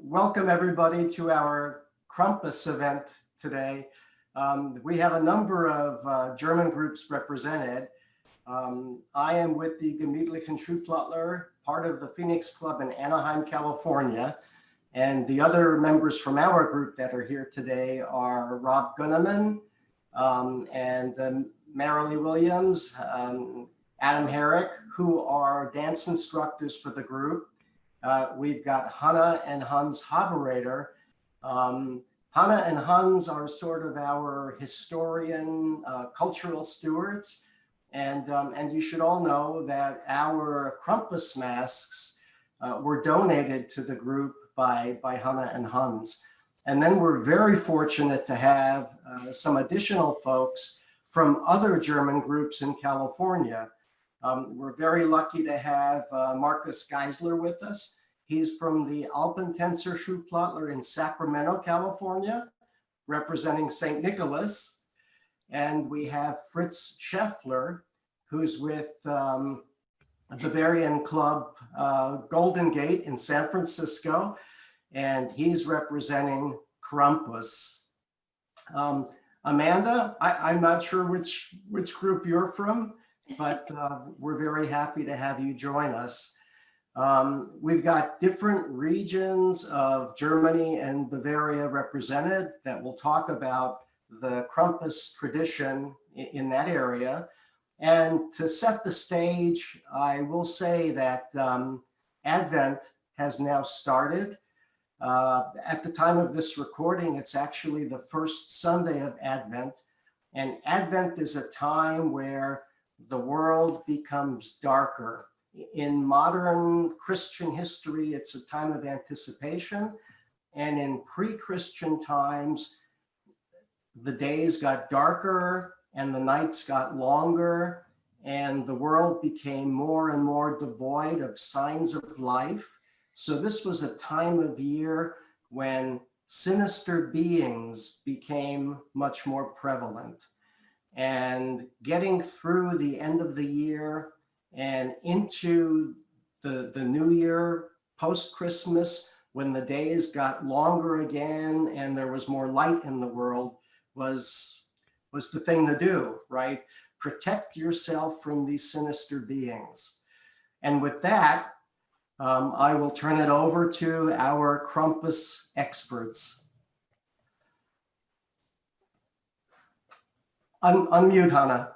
welcome everybody to our Krampus event today. We have a number of German groups represented. I am with the Gemuetlichen Schuhplattler, part of the Phoenix Club in Anaheim, California. And the other members from our group that are here today are Rob Gunneman and Marilee Williams, Adam Herrick, who are dance instructors for the group. We've got Hannah and Hans Haberader. Hannah and Hans are sort of our historian, cultural stewards. And you should all know that our Krampus masks were donated to the group by Hannah and Hans. And then we're very fortunate to have some additional folks from other German groups in California. We're very lucky to have Marcus Geisler with us. He's from the Alpine Schuhplattler in Sacramento, California, representing St. Nicholas. And we have Fritz Scheffler, who's with Bavarian Club Golden Gate in San Francisco, and he's representing Krampus. Amanda, I'm not sure which group you're from, but we're very happy to have you join us. We've got different regions of Germany and Bavaria represented that will talk about the Krampus tradition in that area. And to set the stage, I will say that Advent has now started. At the time of this recording, it's actually the first Sunday of Advent. And Advent is a time where the world becomes darker. In modern Christian history, it's a time of anticipation. And in pre-Christian times, the days got darker and the nights got longer, and the world became more and more devoid of signs of life. So this was a time of year when sinister beings became much more prevalent. And getting through the end of the year and into the new year, post-Christmas, when the days got longer again and there was more light in the world, was the thing to do, right? Protect yourself from these sinister beings. And with that, I will turn it over to our Krampus experts. Unmute, Hannah.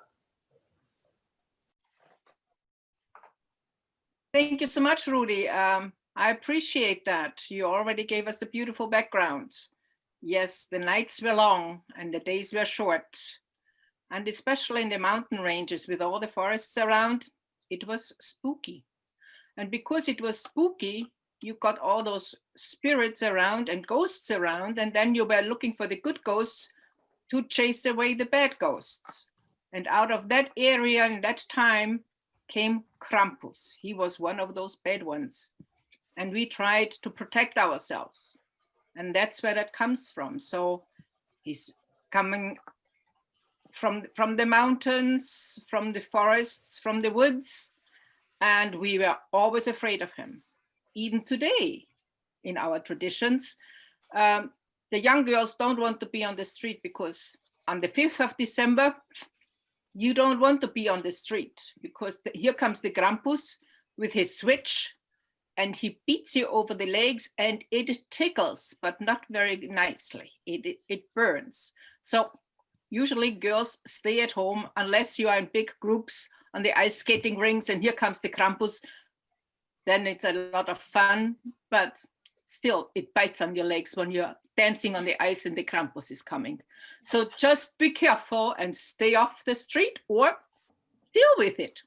Thank you so much, Rudy. I appreciate that. You already gave us the beautiful background. Yes, the nights were long and the days were short. And especially in the mountain ranges with all the forests around, it was spooky. And because it was spooky, you got all those spirits around and ghosts around, and then you were looking for the good ghosts to chase away the bad ghosts. And out of that area in that time came Krampus. He was one of those bad ones. And we tried to protect ourselves. And that's where that comes from. So he's coming from the mountains, from the forests, from the woods, and we were always afraid of him. Even today, in our traditions, the young girls don't want to be on the street because on the 5th of December, you don't want to be on the street because here comes the Krampus with his switch, and he beats you over the legs and it tickles, but not very nicely. It burns. So usually girls stay at home unless you are in big groups on the ice skating rinks and here comes the Krampus. Then it's a lot of fun, but still it bites on your legs when you're dancing on the ice and the Krampus is coming. So just be careful and stay off the street or deal with it.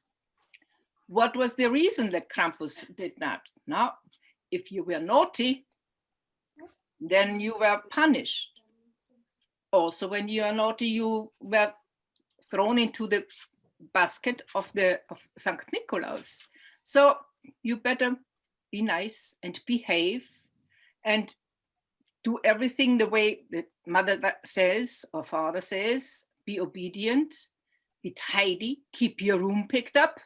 What was the reason that Krampus did that? Now, if you were naughty, then you were punished. Also, when you are naughty, you were thrown into the basket of St. Nicholas. So you better be nice and behave and do everything the way the mother says or father says. Be obedient, be tidy, keep your room picked up.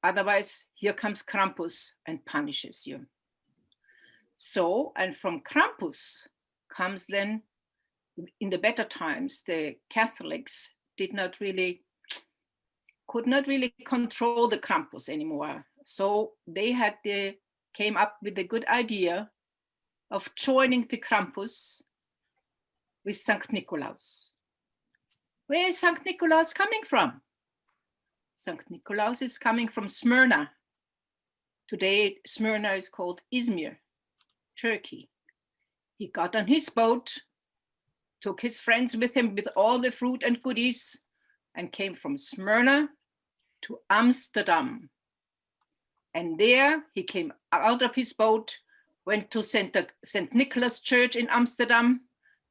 Otherwise, here comes Krampus and punishes you. So, and from Krampus comes then, in the better times, the Catholics could not really control the Krampus anymore. So they came up with the good idea of joining the Krampus with St. Nikolaus. Where is St. Nikolaus coming from? St. Nikolaus is coming from Smyrna. Today, Smyrna is called Izmir, Turkey. He got on his boat, took his friends with him with all the fruit and goodies, and came from Smyrna to Amsterdam. And there he came out of his boat, went to St. Nicholas Church in Amsterdam,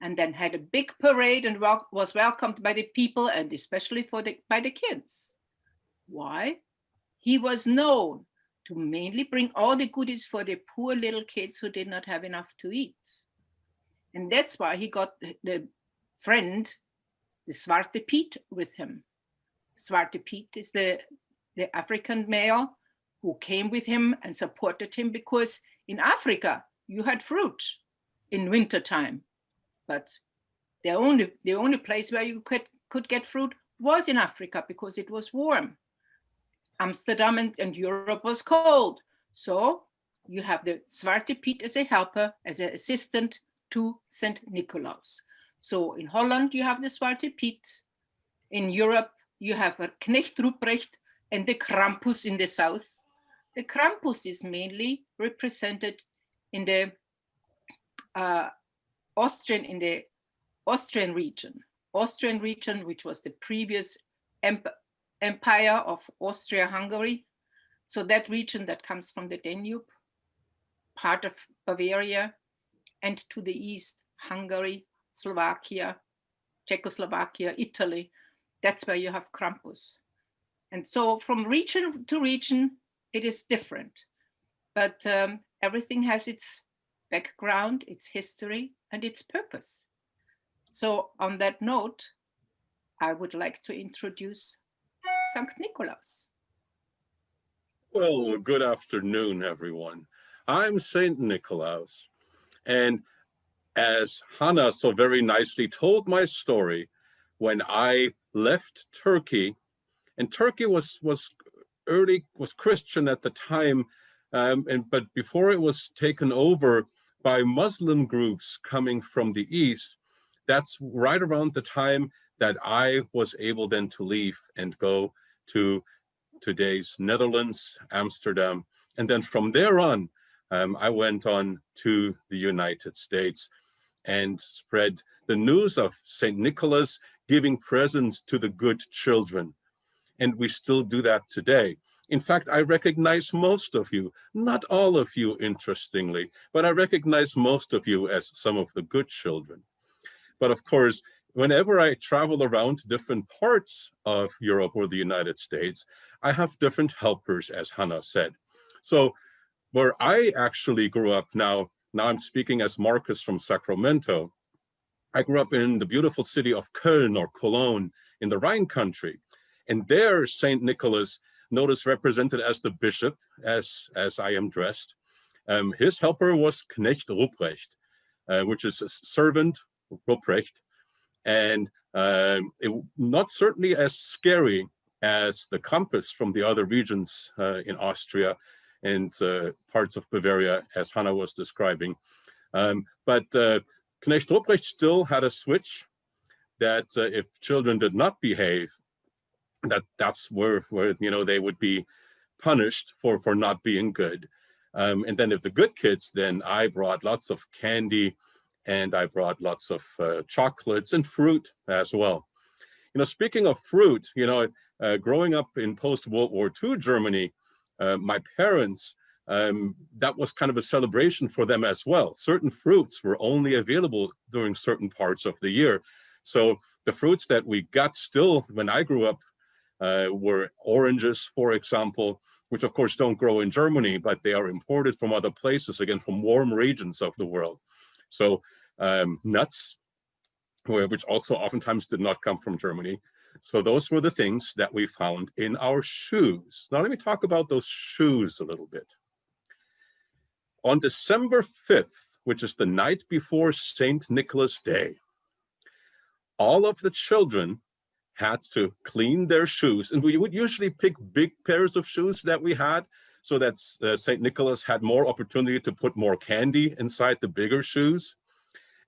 and then had a big parade and was welcomed by the people, and especially by the kids. Why? He was known to mainly bring all the goodies for the poor little kids who did not have enough to eat. And that's why he got the friend, the Zwarte Piet, with him. Zwarte Piet is the African male who came with him and supported him, because in Africa, you had fruit in wintertime. But the only place where you could get fruit was in Africa, because it was warm. Amsterdam and Europe was cold. So you have the Zwarte Piet as a helper, as an assistant to St. Nikolaus. So in Holland, you have the Zwarte Piet. In Europe, you have a Knecht Ruprecht and the Krampus in the south. The Krampus is mainly represented in the Austrian region. Austrian region, which was the previous empire of Austria-Hungary. So that region that comes from the Danube, part of Bavaria, and to the east, Hungary, Slovakia, Czechoslovakia, Italy. That's where you have Krampus. And so from region to region, it is different. But everything has its background, its history, and its purpose. So on that note, I would like to introduce St. Nikolaus. Well, good afternoon, everyone. I'm St. Nikolaus. And as Hannah so very nicely told my story, when I left Turkey, and Turkey was Christian at the time, but before it was taken over by Muslim groups coming from the east, that's right around the time that I was able then to leave and go to today's Netherlands, Amsterdam. And then from there on, I went on to the United States and spread the news of St. Nicholas giving presents to the good children. And we still do that today. In fact, I recognize most of you, not all of you, interestingly, but I recognize most of you as some of the good children. But of course, whenever I travel around different parts of Europe or the United States, I have different helpers, as Hannah said. So where I actually grew up now I'm speaking as Marcus from Sacramento. I grew up in the beautiful city of Köln or Cologne in the Rhine country. And there, St. Nicholas, notice represented as the bishop, as I am dressed. His helper was Knecht Ruprecht, which is a servant, Ruprecht. And not certainly as scary as the Krampus from the other regions in Austria and parts of Bavaria, as Hannah was describing. But Knecht Ruprecht still had a switch that if children did not behave, that's where they would be punished for not being good. And then if the good kids, then I brought lots of candy and I brought lots of chocolates and fruit as well. Speaking of fruit, growing up in post-World War II Germany, my parents, that was kind of a celebration for them as well. Certain fruits were only available during certain parts of the year. So the fruits that we got still when I grew up were oranges, for example, which of course don't grow in Germany, but they are imported from other places, again, from warm regions of the world. So nuts, which also oftentimes did not come from Germany. So those were the things that we found in our shoes. Now let me talk about those shoes a little bit. on December 5th, which is the night before St. Nicholas Day, all of the children had to clean their shoes. And we would usually pick big pairs of shoes that we had, so that St. Nicholas had more opportunity to put more candy inside the bigger shoes.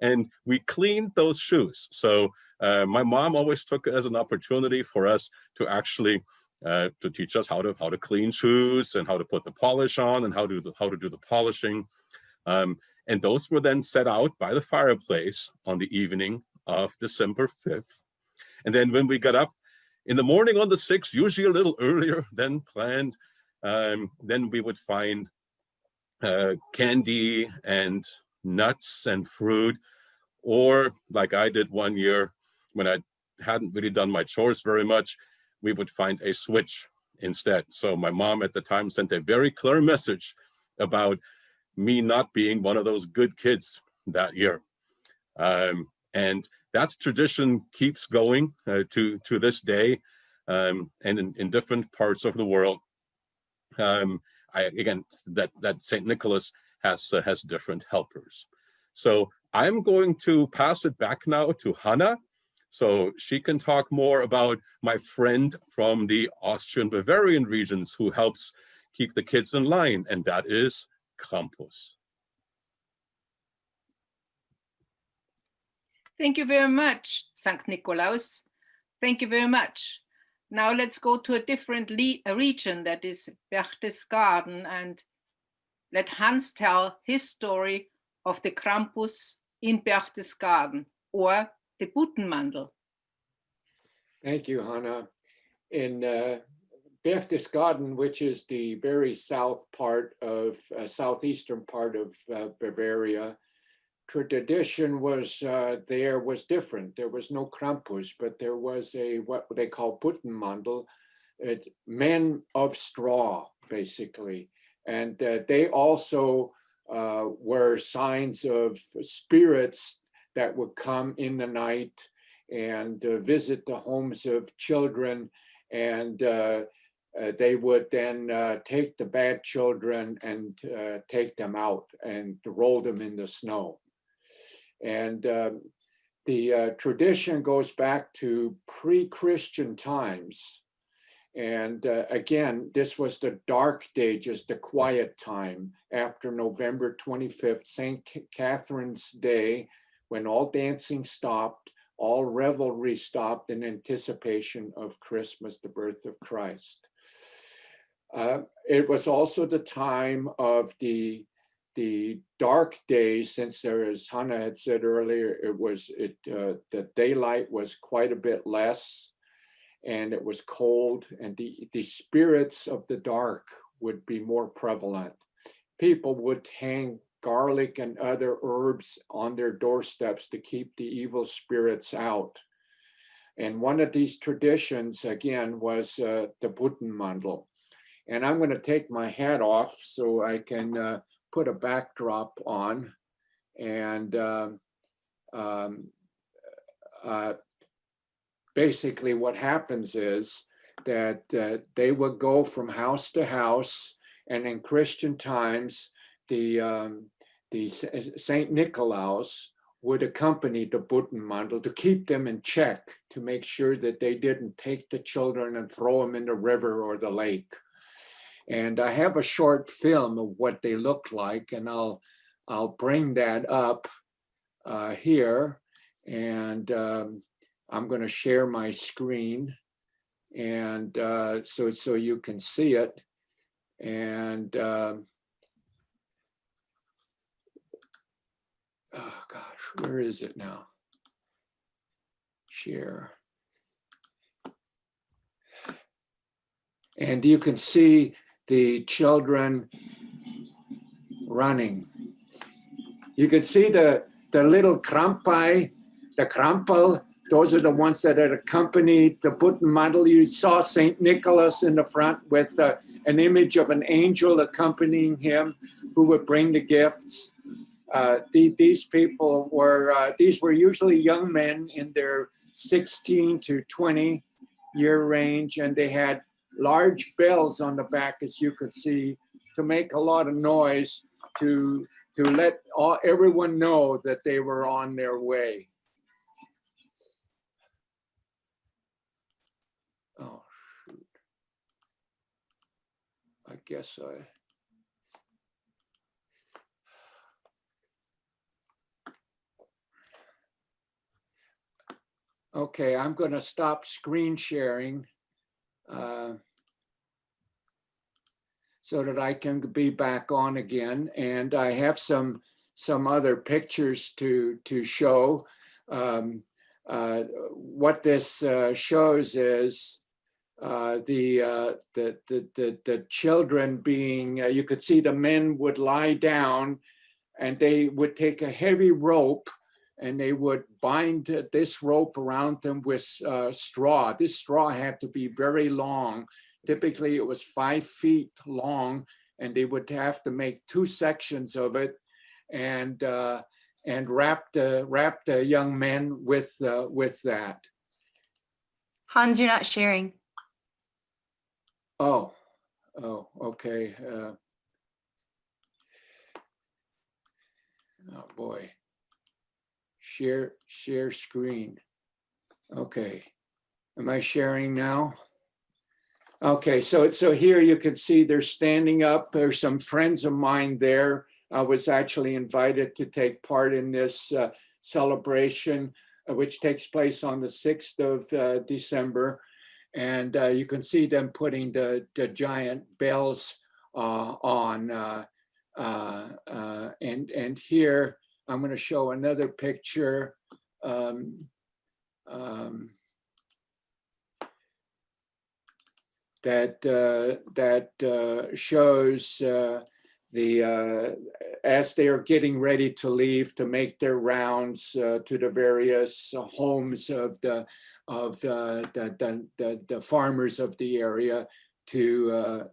And we cleaned those shoes. So my mom always took it as an opportunity for us to actually to teach us how to clean shoes and how to put the polish on and how to do the polishing. And those were then set out by the fireplace on the evening of December 5th. And then when we got up in the morning on the 6th, usually a little earlier than planned, then we would find candy and nuts and fruit, or like I did one year when I hadn't really done my chores very much, we would find a switch instead. So my mom at the time sent a very clear message about me not being one of those good kids that year. And that tradition keeps going to this day, and in different parts of the world. Again, that St. Nicholas has different helpers. So I'm going to pass it back now to Hannah, so she can talk more about my friend from the Austrian Bavarian regions who helps keep the kids in line, and that is Krampus. Thank you very much, St. Nikolaus. Thank you very much. Now let's go to a different region, that is Berchtesgaden, and let Hans tell his story of the Krampus in Berchtesgaden, or the Buttenmandel. Thank you, Hannah. In Berchtesgaden, which is the very southeastern part of Bavaria, tradition was was different. There was no Krampus, but there was what they call Buttenmandel. It's men of straw, basically. And they also were signs of spirits that would come in the night and visit the homes of children, and they would then take the bad children and take them out and roll them in the snow. And the tradition goes back to pre-Christian times. And again, this was the dark ages, the quiet time after November 25th, St. Catherine's Day, when all dancing stopped, all revelry stopped in anticipation of Christmas, the birth of Christ. It was also the time of the dark days, since there, as Hannah had said earlier, the daylight was quite a bit less, and it was cold, and the spirits of the dark would be more prevalent. People would hang garlic and other herbs on their doorsteps to keep the evil spirits out. And one of these traditions, again, was the Buttenmandel. And I'm going to take my hat off so I can put a backdrop on. And basically what happens is that they would go from house to house, and in Christian times, the St. Nikolaus would accompany the Buttenmandel to keep them in check, to make sure that they didn't take the children and throw them in the river or the lake. And I have a short film of what they look like, and I'll bring that up here, and I'm going to share my screen, and so you can see it. And oh gosh, where is it now? Share. And you can see the children running. You can see the little Krampai, the Krampel. Those are the ones that had accompanied the Buttenmandel. You saw St. Nicholas in the front with an image of an angel accompanying him, who would bring the gifts. These people were, these were usually young men in their 16 to 20 year range, and they had large bells on the back, as you could see, to make a lot of noise. to let everyone know that they were on their way. Oh, shoot. I guess okay, I'm going to stop screen sharing so that I can be back on again. And I have some other pictures to show. What this shows is the children being, you could see the men would lie down and they would take a heavy rope and they would bind this rope around them with straw. This straw had to be very long. Typically it was 5 feet long, and they would have to make 2 sections of it and wrap the young men with that. Hans, you're not sharing. Oh, okay. Oh boy. Share screen. Okay. Am I sharing now? Okay, so here you can see they're standing up. There's some friends of mine there. I was actually invited to take part in this celebration, which takes place on the 6th of December. And you can see them putting the giant bells on. And here, I'm going to show another picture. That shows as they are getting ready to leave to make their rounds to the various homes of the farmers of the area to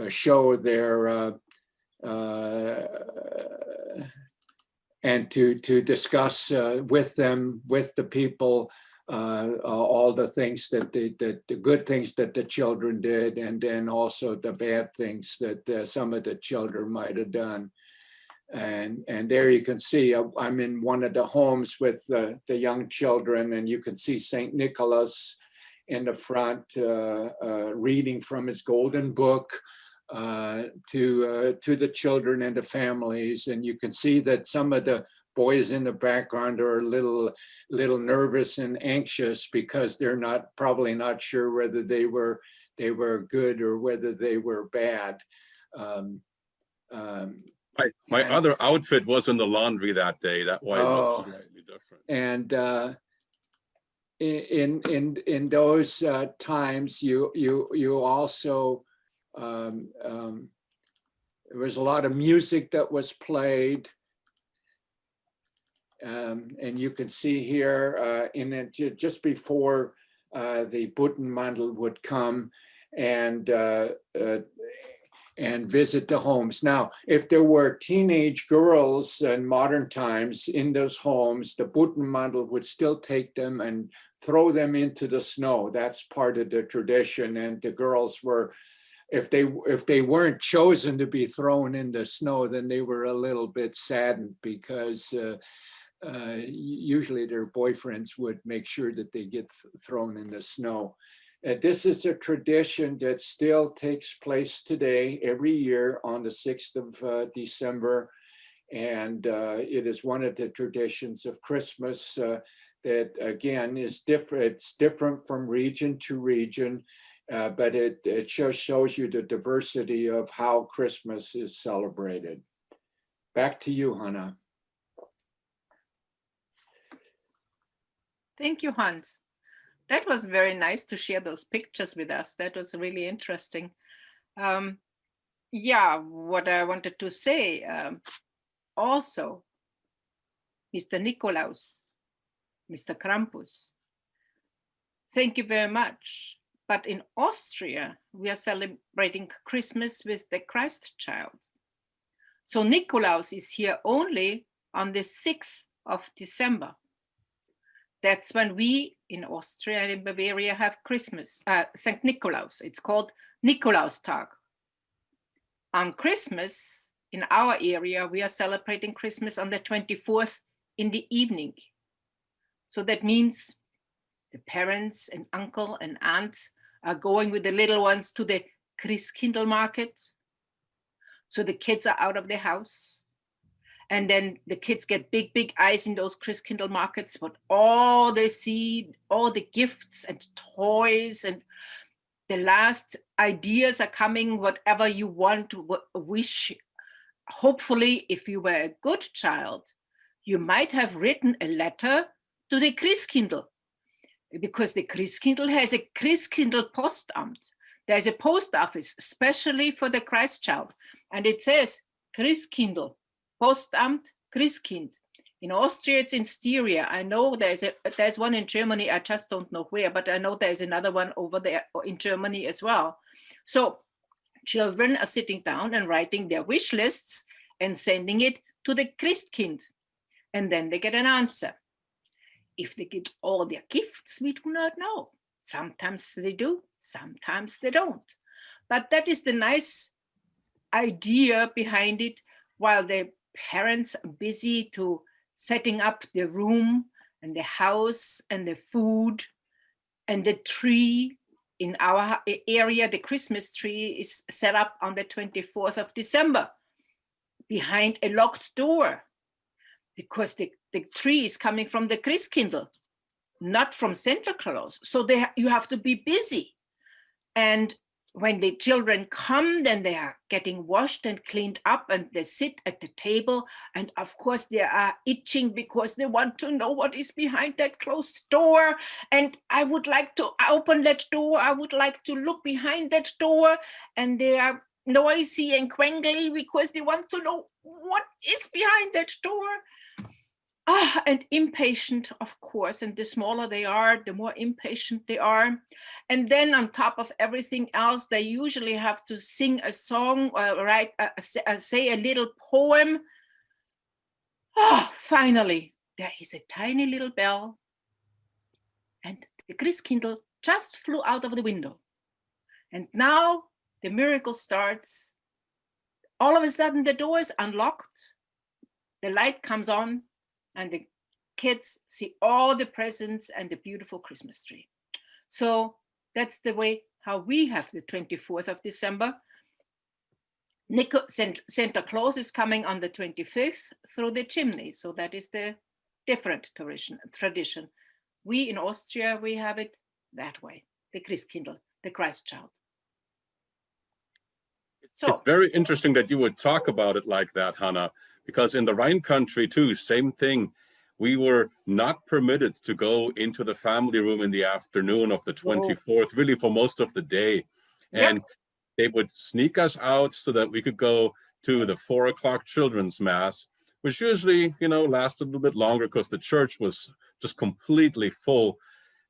show their and to discuss with them, with the people, all the things that the good things that the children did, and then also the bad things that some of the children might have done. And there you can see I'm in one of the homes with the young children, and you can see St. Nicholas in the front reading from his golden book to the children and the families. And you can see that some of the boys in the background are a little nervous and anxious because they're probably not sure whether they were good or whether they were bad. My other outfit was in the laundry that day. That why it looks slightly different. And in those times, you also there was a lot of music that was played. And you can see here just before the Buttenmandel would come and visit the homes. Now, if there were teenage girls in modern times in those homes, the Buttenmandel would still take them and throw them into the snow. That's part of the tradition. And the girls were, if they weren't chosen to be thrown in the snow, then they were a little bit saddened because usually their boyfriends would make sure that they get thrown in the snow. This is a tradition that still takes place today, every year on the 6th of December. And it is one of the traditions of Christmas that, again, is different. It's different from region to region, but it just shows you the diversity of how Christmas is celebrated. Back to you, Hannah. Thank you, Hans. That was very nice to share those pictures with us. That was really interesting. Yeah, what I wanted to say also, Mr. Nikolaus, Mr. Krampus, thank you very much. But in Austria, we are celebrating Christmas with the Christ child. So Nikolaus is here only on the 6th of December. That's when we in Austria and in Bavaria have Christmas, St. Nikolaus. It's called Nikolaustag. on Christmas, in our area, we are celebrating Christmas on the 24th in the evening. So that means the parents and uncle and aunt are going with the little ones to the Christkindl market. So the kids are out of the house. And then the kids get big, big eyes in those Christkindl markets, but all they see, all the gifts and toys and the last ideas are coming, whatever you want to wish. Hopefully, if you were a good child, you might have written a letter to the Christkindl, because the Christkindl has a Christkindl Postamt. There's a post office especially for the Christ child, and it says Christkindl, Postamt, Christkind. In Austria, it's in Styria. I know there's one in Germany. I just don't know where, but I know there's another one over there in Germany as well. So children are sitting down and writing their wish lists and sending it to the Christkind. And then they get an answer. If they get all their gifts, we do not know. Sometimes they do, sometimes they don't. But that is the nice idea behind it, while the parents are busy to setting up the room and the house and the food and the tree. In our area, the Christmas tree is set up on the 24th of December behind a locked door, because the tree is coming from the Christkindl, not from Santa Claus. So you have to be busy. And when the children come, then they are getting washed and cleaned up, and they sit at the table. And of course they are itching because they want to know what is behind that closed door. And I would like to open that door. I would like to look behind that door. And they are noisy and quengly because they want to know what is behind that door. And impatient, of course, and the smaller they are, the more impatient they are. And then on top of everything else, they usually have to sing a song or say a little poem. Finally, there is a tiny little bell, and the Christkindl just flew out of the window. And now the miracle starts. All of a sudden, the door is unlocked, the light comes on, and the kids see all the presents and the beautiful Christmas tree. So that's the way how we have the 24th of December. Santa Claus is coming on the 25th through the chimney. So that is the different tradition. We in Austria, we have it that way, the Christkindl, the Christ child. So it's very interesting that you would talk about it like that, Hannah. Because in the Rhine country too, same thing. We were not permitted to go into the family room in the afternoon of the 24th, really for most of the day. And they would sneak us out so that we could go to the 4 o'clock children's mass, which usually, lasted a little bit longer because the church was just completely full.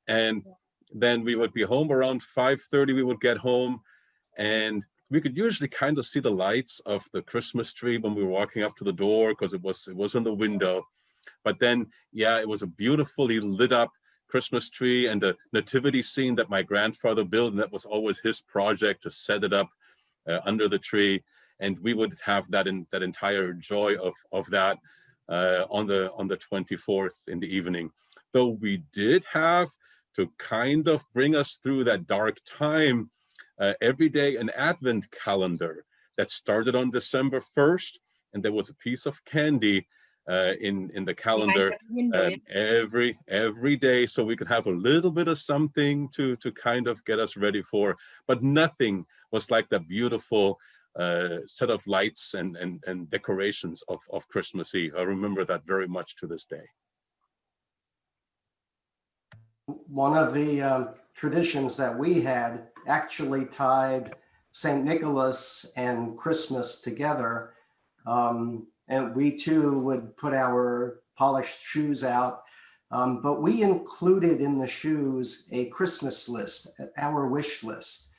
And then we would be home around 5:30, we would get home, and we could usually kind of see the lights of the Christmas tree when we were walking up to the door, because it was in the window. But then, it was a beautifully lit up Christmas tree and the nativity scene that my grandfather built, and that was always his project to set it up under the tree. And we would have that entire joy of that on the 24th in the evening. Though we did have to kind of bring us through that dark time. Every day an advent calendar that started on December 1st, and there was a piece of candy in the calendar every day, so we could have a little bit of something to kind of get us ready for. But nothing was like that beautiful set of lights and decorations of Christmas Eve. I remember that very much to this day. One of the traditions that we had actually tied St. Nicholas and Christmas together. And we too would put our polished shoes out. But we included in the shoes a Christmas list, our wish list.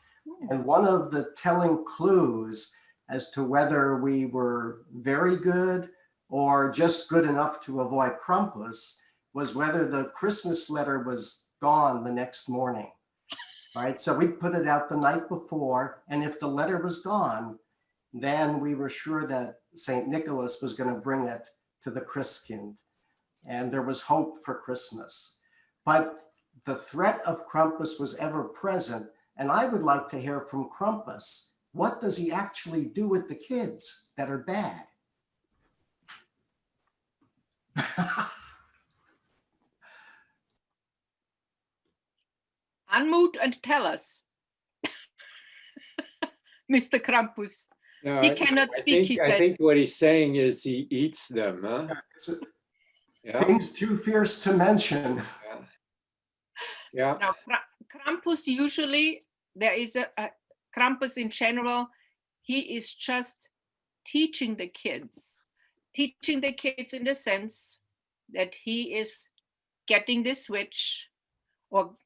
And one of the telling clues as to whether we were very good or just good enough to avoid Krampus was whether the Christmas letter was gone the next morning, right? So we put it out the night before, and if the letter was gone, then we were sure that St. Nicholas was going to bring it to the Christkind, and there was hope for Christmas. But the threat of Krampus was ever present, and I would like to hear from Krampus. What does he actually do with the kids that are bad? Unmute and tell us, Mr. Krampus. No, He cannot speak, he I said. think what he's saying is he eats them, huh? Yeah, Things too fierce to mention. yeah. Yeah. Now, Krampus usually, there is a Krampus in general, he is just teaching the kids in the sense that he is getting the switch or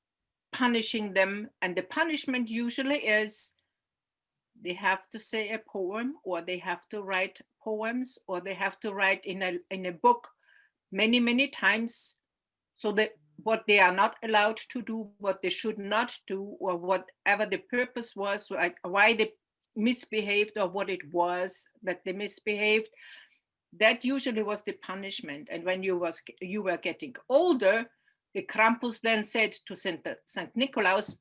punishing them. And the punishment usually is they have to say a poem, or they have to write poems, or they have to write in a book many, many times, so that what they are not allowed to do, what they should not do, or whatever the purpose was, like why they misbehaved or what it was that they misbehaved, that usually was the punishment. And when you were getting older, the Krampus then said to St. Nicholas,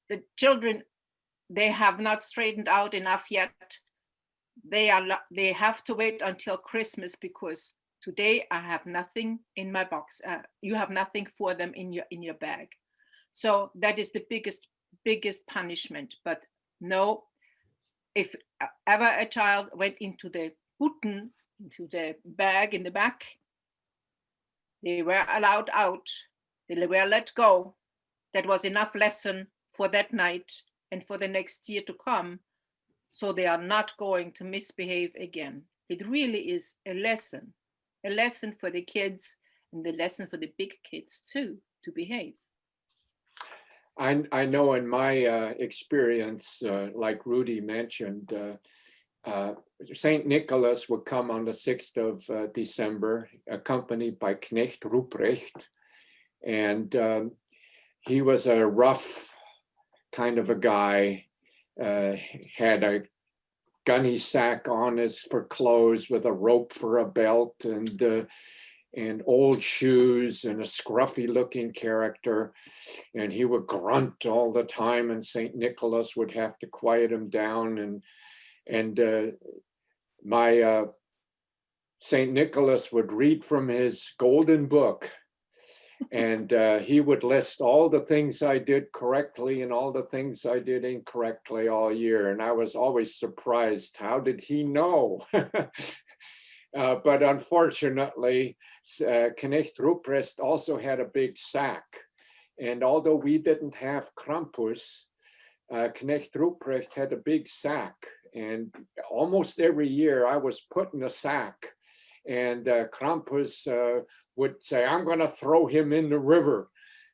the children, they have not straightened out enough yet. They have to wait until Christmas, because today I have nothing in my box. You have nothing for them in your bag. So that is the biggest punishment. But no, if ever a child went into the Butten, into the bag in the back, they were allowed out. They were let go. That was enough lesson for that night and for the next year to come. So they are not going to misbehave again. It really is a lesson for the kids, and the lesson for the big kids too, to behave. I know in my experience, like Rudy mentioned, St. Nicholas would come on the 6th of December, accompanied by Knecht Ruprecht. And he was a rough kind of a guy, had a gunny sack on for clothes with a rope for a belt, and old shoes, and a scruffy looking character. And he would grunt all the time, and St. Nicholas would have to quiet him down. And my St. Nicholas would read from his golden book, and he would list all the things I did correctly and all the things I did incorrectly all year. And I was always surprised, how did he know? But unfortunately, Knecht Ruprecht also had a big sack. And although we didn't have Krampus, Knecht Ruprecht had a big sack. And almost every year I was put in a sack, and Krampus would say, I'm going to throw him in the river.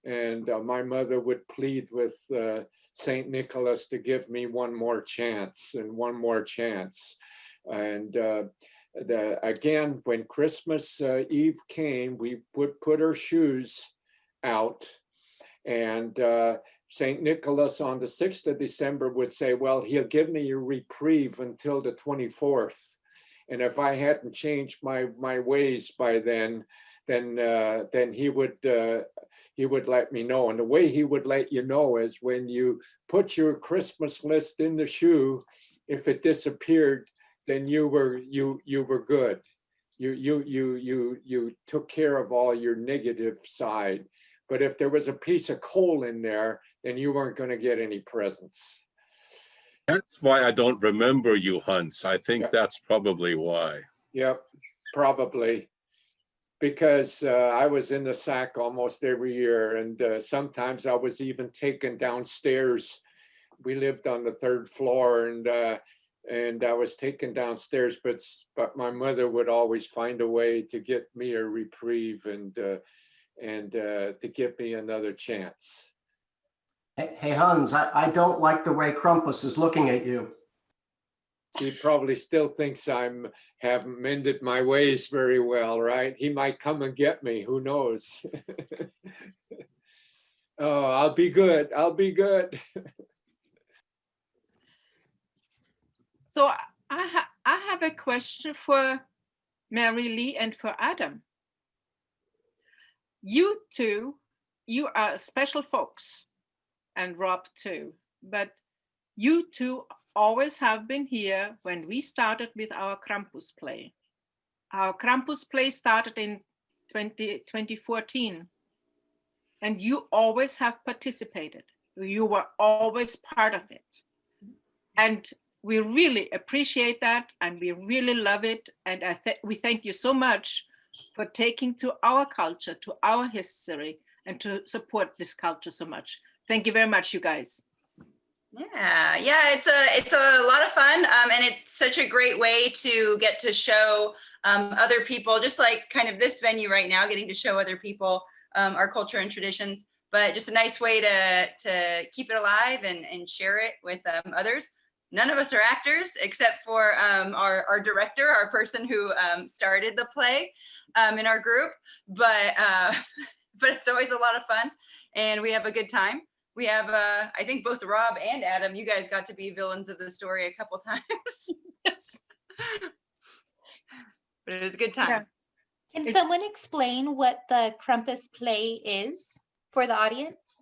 And my mother would plead with St. Nicholas to give me one more chance and one more chance. And again, when Christmas Eve came, we would put our shoes out, and St. Nicholas on the 6th of December would say, well, he'll give me a reprieve until the 24th. And if I hadn't changed my ways by then he would let me know. And the way he would let you know is when you put your Christmas list in the shoe, if it disappeared, then you were good. You took care of all your negative side. But if there was a piece of coal in there, then you weren't going to get any presents. That's why I don't remember you, Hans. I think that's probably why. Yep, probably. Because I was in the sack almost every year, and sometimes I was even taken downstairs. We lived on the 3rd floor, and I was taken downstairs, but my mother would always find a way to get me a reprieve and to give me another chance. Hey, Hans, I don't like the way Krampus is looking at you. He probably still thinks I haven't mended my ways very well, right? He might come and get me, who knows? Oh, I'll be good, I'll be good. So I have a question for Mary Lee and for Adam. You two, you are special folks, and Rob too, but you two always have been here when we started with our Krampus play. Our Krampus play started in 2014, and you always have participated. You were always part of it. And we really appreciate that, and we really love it. And we thank you so much for taking to our culture, to our history, and to support this culture so much. Thank you very much, you guys. Yeah, it's a lot of fun, and it's such a great way to get to show other people, just like kind of this venue right now, getting to show other people our culture and traditions, but just a nice way to keep it alive and share it with others. None of us are actors except for our director, our person who started the play in our group, but it's always a lot of fun, and we have a good time. We have, I think both Rob and Adam, you guys got to be villains of the story a couple times. Yes. But it was a good time. Yeah. Can someone explain what the Krampus play is for the audience?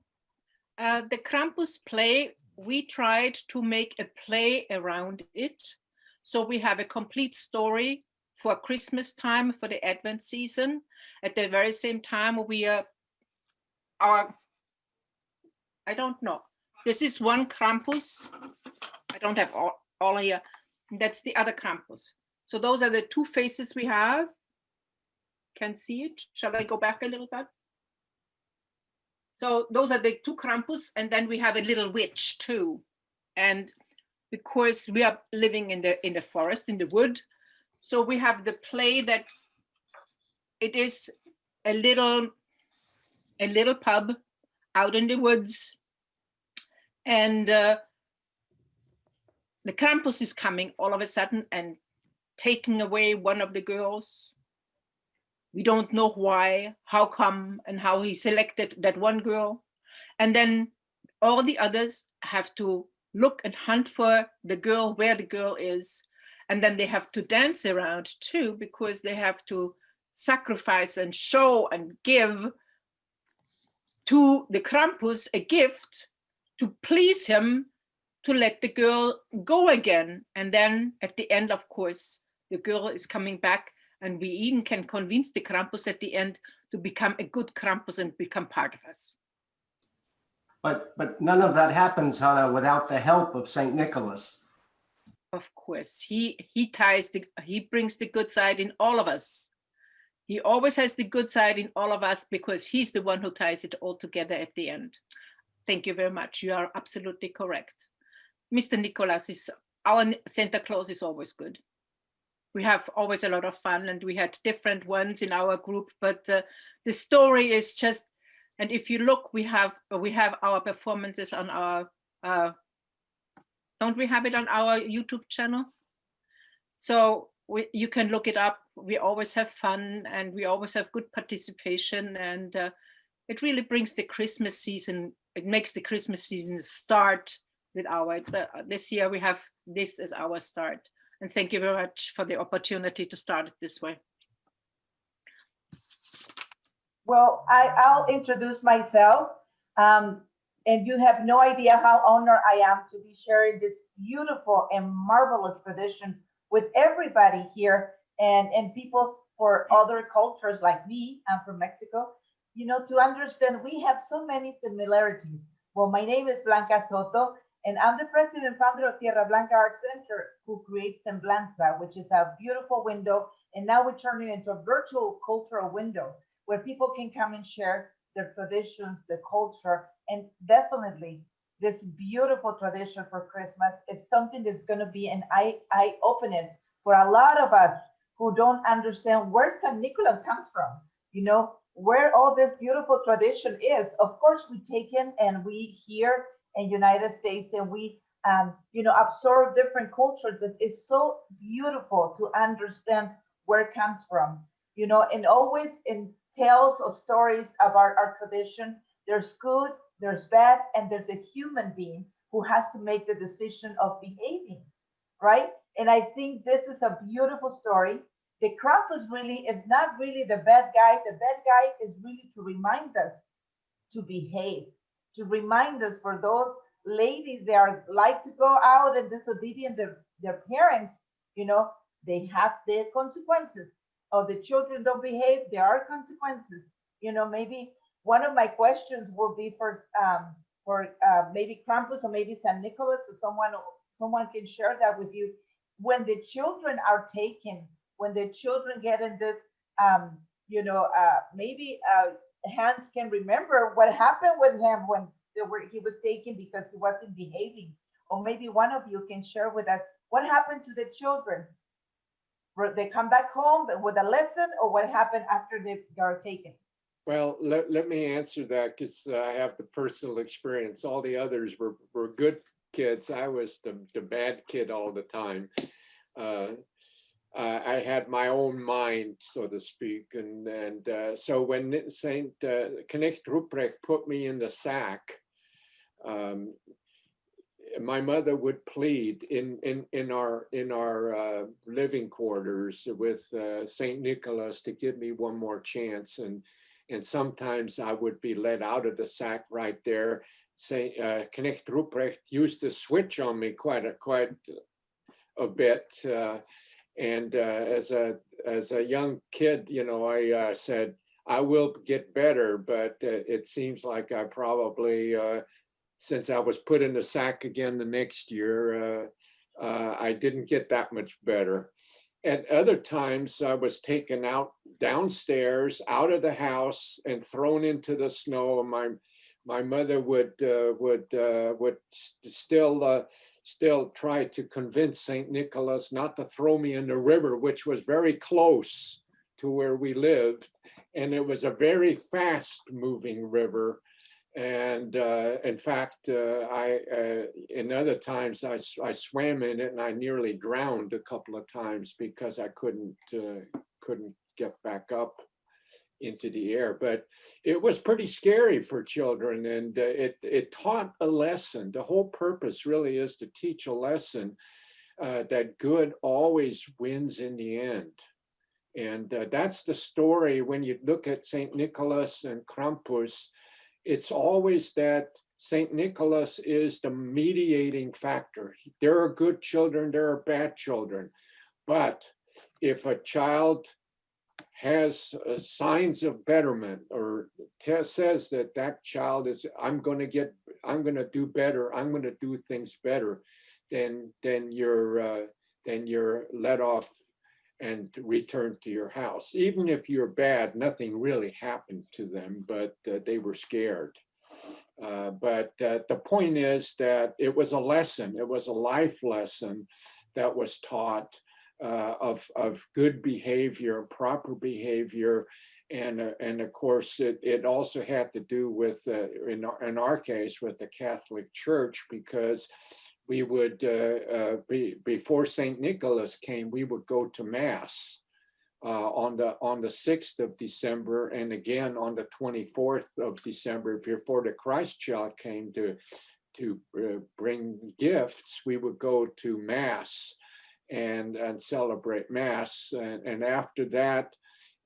The Krampus play, we tried to make a play around it. So we have a complete story for Christmas time, for the Advent season. At the very same time, we are I don't know. This is one Krampus. I don't have all here. That's the other Krampus. So those are the two faces we have. Can see it. Shall I go back a little bit? So those are the two Krampus, and then we have a little witch too. And because we are living in the forest, in the wood, so we have the play that it is a little pub out in the woods, and the Krampus is coming all of a sudden and taking away one of the girls. We don't know why, how come, and how he selected that one girl. And then all the others have to look and hunt for the girl, where the girl is. And then they have to dance around too, because they have to sacrifice and show and give to the Krampus a gift to please him, to let the girl go again. And then at the end, of course, the girl is coming back, and we even can convince the Krampus at the end to become a good Krampus and become part of us. But none of that happens, Hannah, without the help of St. Nicholas. Of course, he brings the good side in all of us. He always has the good side in all of us, because he's the one who ties it all together at the end. Thank you very much. You are absolutely correct. Mr. Nicholas is, our Santa Claus is always good. We have always a lot of fun, and we had different ones in our group, but the story is just, and if you look, we have our performances on our, don't we have it on our YouTube channel? So you can look it up. We always have fun, and we always have good participation, and it really brings the Christmas season, it makes the Christmas season start with our, this year we have this as our start. And thank you very much for the opportunity to start it this way. Well, I'll introduce myself. And you have no idea how honored I am to be sharing this beautiful and marvelous tradition with everybody here, and people for other cultures like me. I'm from Mexico. You know, to understand we have so many similarities. Well, my name is Blanca Soto, and I'm the president and founder of Tierra Blanca Arts Center, who creates Semblanza, which is a beautiful window. And now we're turning it into a virtual cultural window where people can come and share their traditions, their culture, and definitely this beautiful tradition for Christmas. It's something that's going to be an eye-opening for a lot of us who don't understand where St. Nicholas comes from, you know, where all this beautiful tradition is. Of course, we take in and we hear in United States, and we you know, absorb different cultures, but it's so beautiful to understand where it comes from, you know. And always in tales or stories about our tradition, there's good, there's bad, and there's a human being who has to make the decision of behaving, right? And I think this is a beautiful story. The Krampus really is not really the bad guy. The bad guy is really to remind us to behave, to remind us for those ladies that are like to go out and disobedient their parents, you know, they have their consequences. Or the children don't behave, there are consequences. You know, maybe one of my questions will be for maybe Krampus or maybe San Nicholas, or someone can share that with you. When the children are taken, when the children get in this, maybe Hans can remember what happened with him when he was taken because he wasn't behaving. Or maybe one of you can share with us what happened to the children. They come back home with a lesson, or what happened after they are taken? Well, let me answer that, because I have the personal experience. All the others were good kids. I was the bad kid all the time. I had my own mind, so to speak. And so when Saint Knecht Ruprecht put me in the sack, my mother would plead in our living quarters with Saint Nicholas to give me one more chance, and sometimes I would be let out of the sack right there. Saint Knecht Ruprecht used to switch on me quite a bit, and as a young kid, you know, I said, I will get better, but it seems like I probably since I was put in the sack again the next year, I didn't get that much better. At other times, I was taken out downstairs, out of the house, and thrown into the snow. My mother would still try to convince Saint Nicholas not to throw me in the river, which was very close to where we lived, and it was a very fast-moving river. And in fact, in other times I swam in it, and I nearly drowned a couple of times because I couldn't get back up into the air. But it was pretty scary for children, and it taught a lesson. The whole purpose really is to teach a lesson that good always wins in the end. And that's the story when you look at Saint Nicholas and Krampus. It's always that St. Nicholas is the mediating factor. There are good children, there are bad children. But if a child has signs of betterment, or says that child is, I'm going to do better, I'm going to do things better, then you're let off and return to your house. Even if you're bad, nothing really happened to them, but they were scared. But the point is that it was a lesson, it was a life lesson that was taught of good behavior, proper behavior. And of course, it also had to do with, in our case, with the Catholic Church, because we would, before St. Nicholas came, we would go to Mass on the 6th of December, and again on the 24th of December, before the Christ child came to bring gifts. We would go to Mass and celebrate Mass, and after that,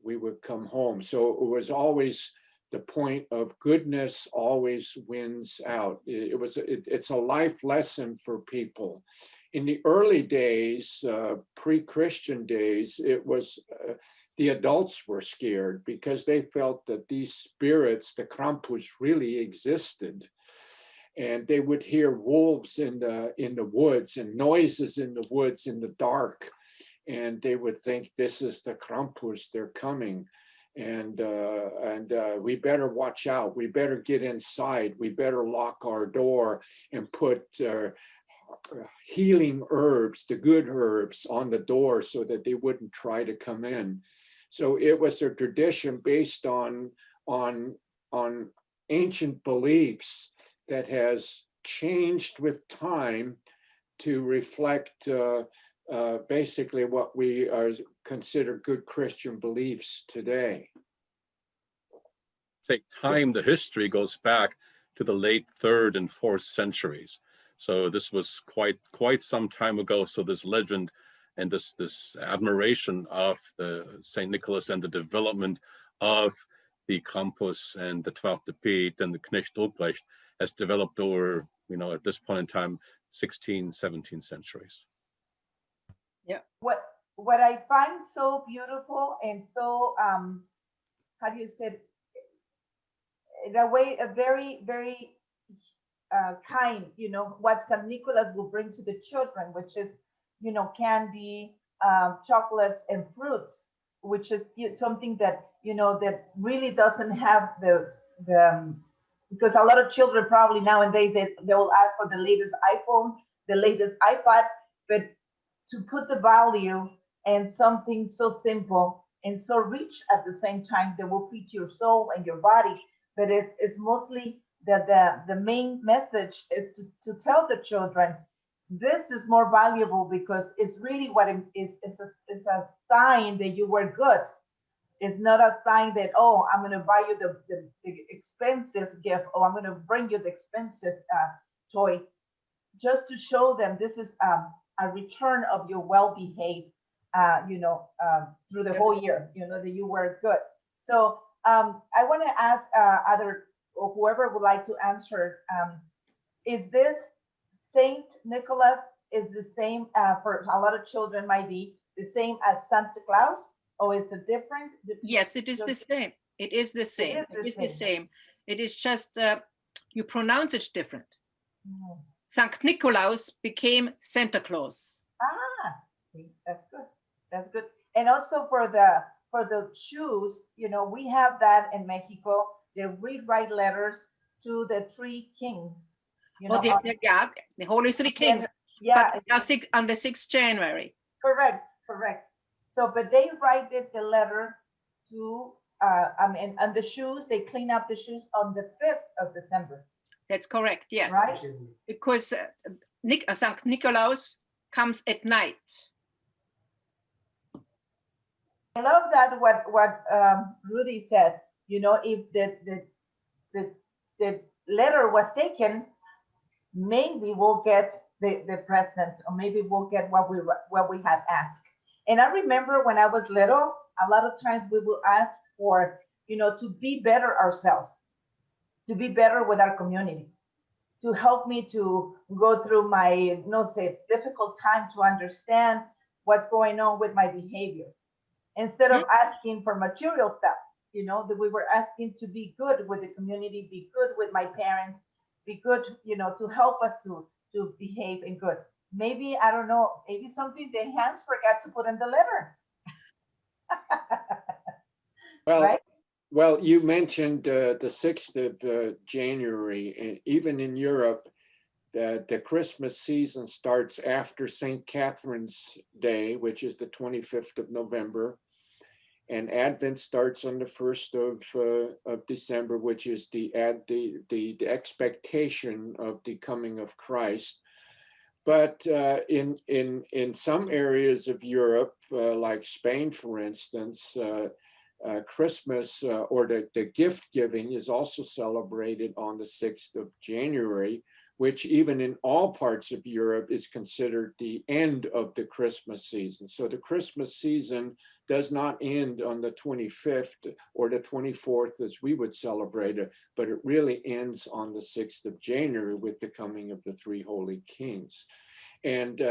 we would come home. So it was always the point of goodness always wins out. It's a life lesson for people. In the early days, pre-Christian days, it was the adults were scared because they felt that these spirits, the Krampus, really existed. And they would hear wolves in the woods and noises in the woods in the dark. And they would think, this is the Krampus, they're coming. And we better watch out. We better get inside. We better lock our door and put healing herbs, the good herbs, on the door so that they wouldn't try to come in. So it was a tradition based on ancient beliefs that has changed with time to reflect basically what we consider good Christian beliefs today. Take time, the history goes back to the late 3rd and 4th centuries. So this was quite some time ago. So this legend and this admiration of the St. Nicholas and the development of the Krampus and the Twelfth Pete and the Knecht Ruprecht has developed over, at this point in time, 16th, 17th centuries. Yeah. What I find so beautiful and so, how do you say it? In a way, a very, very kind, what St. Nicholas will bring to the children, which is, candy, chocolates and fruits, which is something that, that really doesn't have the because a lot of children probably nowadays, they will ask for the latest iPhone, the latest iPad, but to put the value and something so simple and so rich at the same time that will feed your soul and your body. But it's mostly that the main message is to tell the children, this is more valuable because it's really what it is. It's a sign that you were good. It's not a sign that, oh, I'm going to buy you the expensive gift, or I'm going to bring you the expensive toy, just to show them this is a return of your well-behaved, through the whole year, that you were good. So I want to ask or whoever would like to answer, is this Saint Nicholas is the same for a lot of children might be the same as Santa Claus, or is it different? Yes, it is the same. It is the same. It is the same. It is just you pronounce it different. Mm. Sankt Nikolaus became Santa Claus. Ah, see, that's good. That's good. And also for the shoes, we have that in Mexico. They rewrite letters to the three kings. The Holy Three Kings. Yeah. But on the 6th January. Correct. So, but they write the letter to, and the shoes, they clean up the shoes on the 5th of December. That's correct, yes. Right? Because Sankt Nikolaus comes at night. I love that what Rudy said, if the letter was taken, maybe we'll get the present, or maybe we'll get what we have asked. And I remember when I was little, a lot of times we will ask for, to be better ourselves, to be better with our community, to help me to go through my, difficult time to understand what's going on with my behavior. Instead of asking for material stuff, that we were asking to be good with the community, be good with my parents, be good, to help us to behave and good. Maybe, I don't know, maybe something that Hans forgot to put in the letter. Well, right? Well, you mentioned the 6th of January. And even in Europe, the Christmas season starts after St. Catherine's Day, which is the 25th of November. And Advent starts on the 1st of December, which is the expectation of the coming of Christ. But in some areas of Europe, like Spain, for instance, Christmas or the gift giving is also celebrated on the 6th of January, which even in all parts of Europe is considered the end of the Christmas season. So the Christmas season does not end on the 25th or the 24th as we would celebrate it, but it really ends on the 6th of January with the coming of the three holy kings. And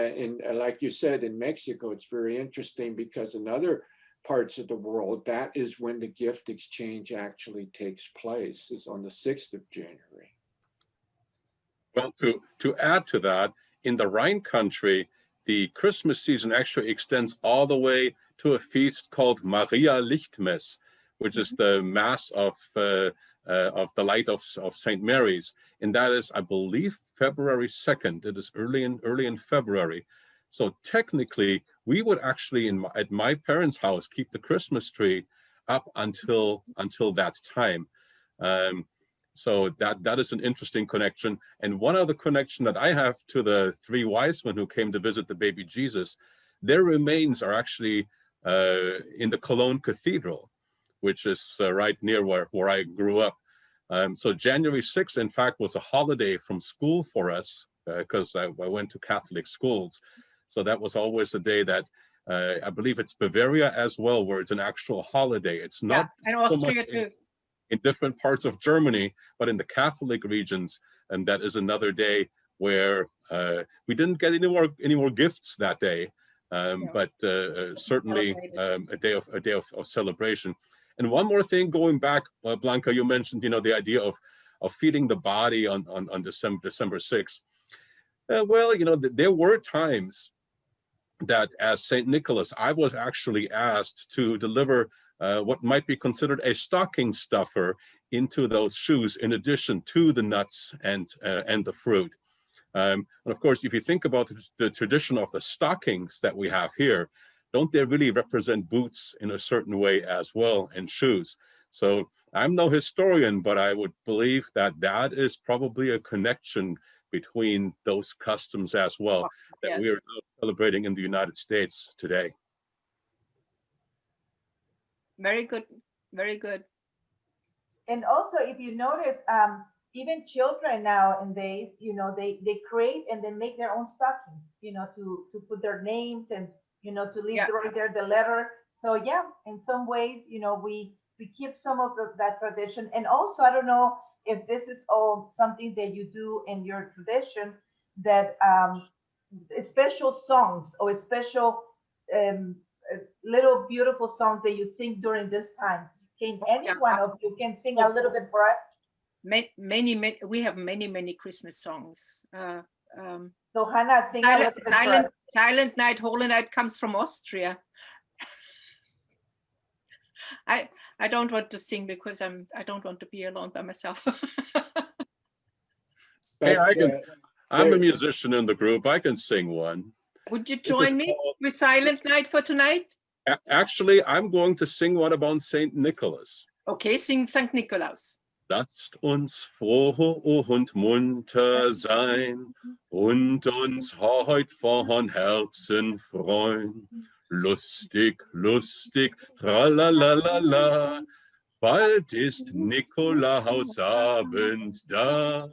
like you said, in Mexico, it's very interesting because in other parts of the world, that is when the gift exchange actually takes place, is on the 6th of January. Well, to add to that, in the Rhine country, the Christmas season actually extends all the way to a feast called Maria Lichtmess, which is the Mass of the Light of St. Mary's. And that is, I believe, February 2nd. It is early in February. So technically, we would actually, at my parents' house, keep the Christmas tree up until that time. So that is an interesting connection. And one other connection that I have to the three wise men who came to visit the baby Jesus, their remains are actually in the Cologne Cathedral, which is right near where I grew up. So January 6th, in fact, was a holiday from school for us because I went to Catholic schools. So that was always a day that I believe it's Bavaria as well, where it's an actual holiday. It's not and so Austria much too. in different parts of Germany, but in the Catholic regions, and that is another day where we didn't get any more gifts that day, but certainly a day of celebration. And one more thing, going back, Blanca, you mentioned, you know, the idea of feeding the body on December 6th. Well, you know, there were times that as St. Nicholas, I was actually asked to deliver what might be considered a stocking stuffer into those shoes, in addition to the nuts and the fruit. And of course, if you think about the tradition of the stockings that we have here, don't they really represent boots in a certain way as well, and shoes? So I'm no historian, but I would believe that that is probably a connection between those customs as well, that Yes. we are celebrating in the United States today. Very good, very good. And also, if you notice, even children nowadays, you know, they create and they make their own stockings, you know, to put their names and, you know, to leave right there the letter. So yeah, in some ways, you know, we keep some of that tradition. And also, I don't know if this is all something that you do in your tradition, that special songs or special little beautiful songs that you sing during this time. Can any one of you can sing a little bit for us? Many, we have many Christmas songs. So Hannah, sing a little bit for us. Silent Night, Holy Night comes from Austria. I don't want to sing because I don't want to be alone by myself. Hey, I'm a musician in the group. I can sing one. Would you join me with Silent Night for tonight? Actually, I'm going to sing one about St. Nicholas. Okay, sing St. Nikolaus. Lasst uns froh und munter sein und uns heut von Herzen freuen. Lustig, lustig, tralalala, bald ist Nikolausabend da.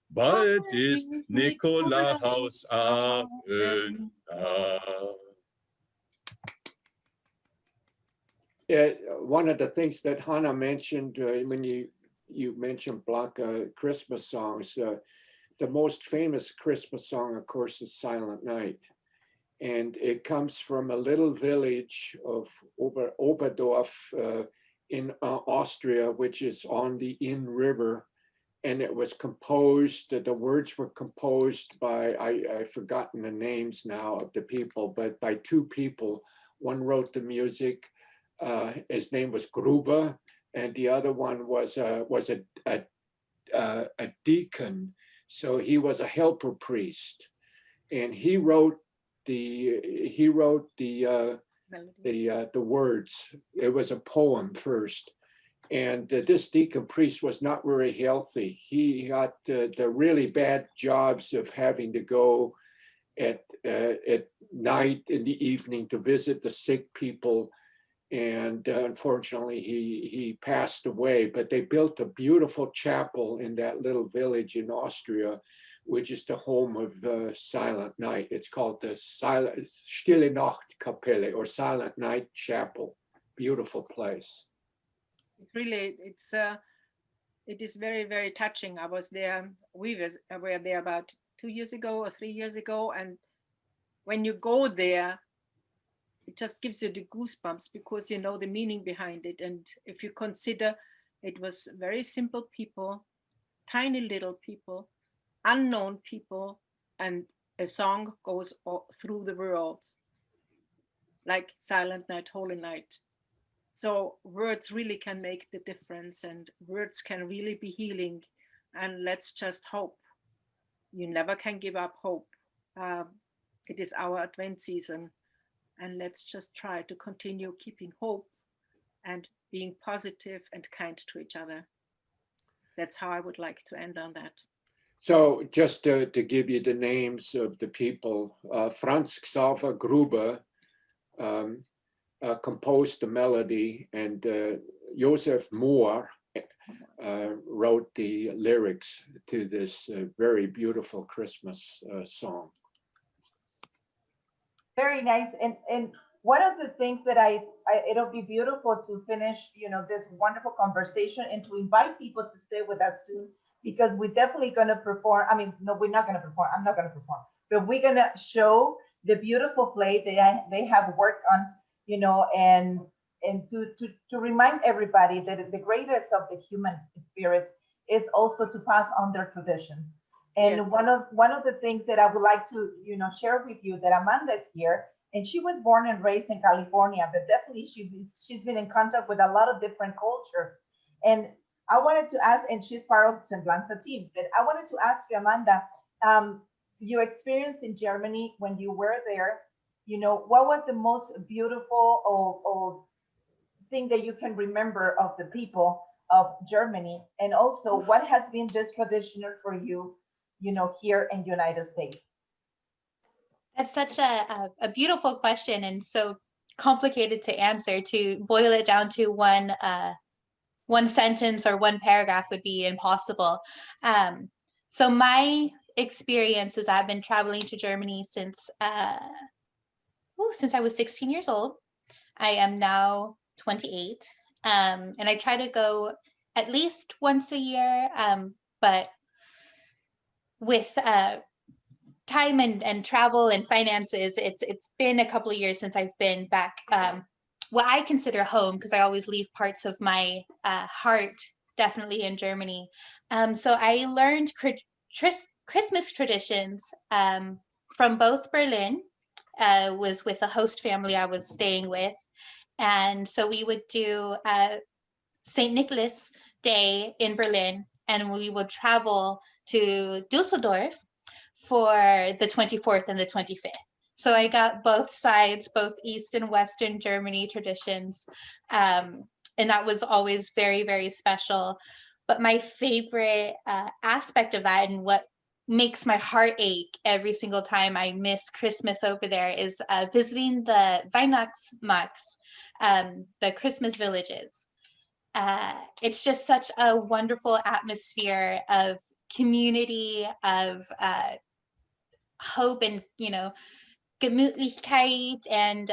Bald ist Nikolausabend da. Yeah, one of the things that Hannah mentioned when you mentioned Blanca Christmas songs, the most famous Christmas song, of course, is Silent Night. And it comes from a little village of Oberdorf in Austria, which is on the Inn River. And it was composed, the words were composed by, I've forgotten the names now of the people, but by two people. One wrote the music, his name was Gruber, and the other one was a deacon. So he was a helper priest, and he wrote the words. It was a poem first. And this deacon priest was not very healthy. He got the really bad jobs of having to go at night in the evening to visit the sick people. And unfortunately, he passed away. But they built a beautiful chapel in that little village in Austria, which is the home of Silent Night. It's called the Stille Nacht Kapelle, or Silent Night Chapel. Beautiful place. It's really, it is very touching. I was there, we were there about 2 years ago or 3 years ago, and when you go there, it just gives you the goosebumps because you know the meaning behind it. And if you consider, it was very simple people, tiny little people, unknown people, and a song goes all through the world, like Silent Night, Holy Night. So words really can make the difference, and words can really be healing. And let's just hope. You never can give up hope. It is our Advent season, and let's just try to continue keeping hope and being positive and kind to each other. That's how I would like to end on that. So just to give you the names of the people, Franz Xaver Gruber composed the melody, and Joseph Mohr wrote the lyrics to this very beautiful Christmas song. Very nice. And one of the things that it'll be beautiful to finish, this wonderful conversation and to invite people to stay with us too, because we're definitely going to perform. I mean, no, we're not going to perform. I'm not going to perform, but we're going to show the beautiful play they have worked on, and to remind everybody that the greatest of the human spirit is also to pass on their traditions. And Yes. one of the things that I would like to, share with you, that Amanda is here, and she was born and raised in California, but definitely she's been in contact with a lot of different cultures. And I wanted to ask, and she's part of Semblanza team, but I wanted to ask you, Amanda, your experience in Germany when you were there, what was the most beautiful or thing that you can remember of the people of Germany? And also, what has been this traditional for you, here in the United States? That's such a beautiful question, and so complicated to answer. To boil it down to one sentence or one paragraph would be impossible. So my experience is I've been traveling to Germany since I was 16 years old. I am now 28, and I try to go at least once a year, but with time and travel and finances, it's been a couple of years since I've been back, what I consider home, because I always leave parts of my heart definitely in Germany. So I learned Christmas traditions from both Berlin. Was with a host family I was staying with, and so we would do St. Nicholas Day in Berlin, and we would travel to Dusseldorf for the 24th and the 25th. So I got both sides, both East and Western Germany traditions. And that was always very, very special. But my favorite aspect of that, and what makes my heart ache every single time I miss Christmas over there, is visiting the Weihnachtsmarkts, the Christmas villages. It's just such a wonderful atmosphere of community, of hope, and Gemuetlichkeit, and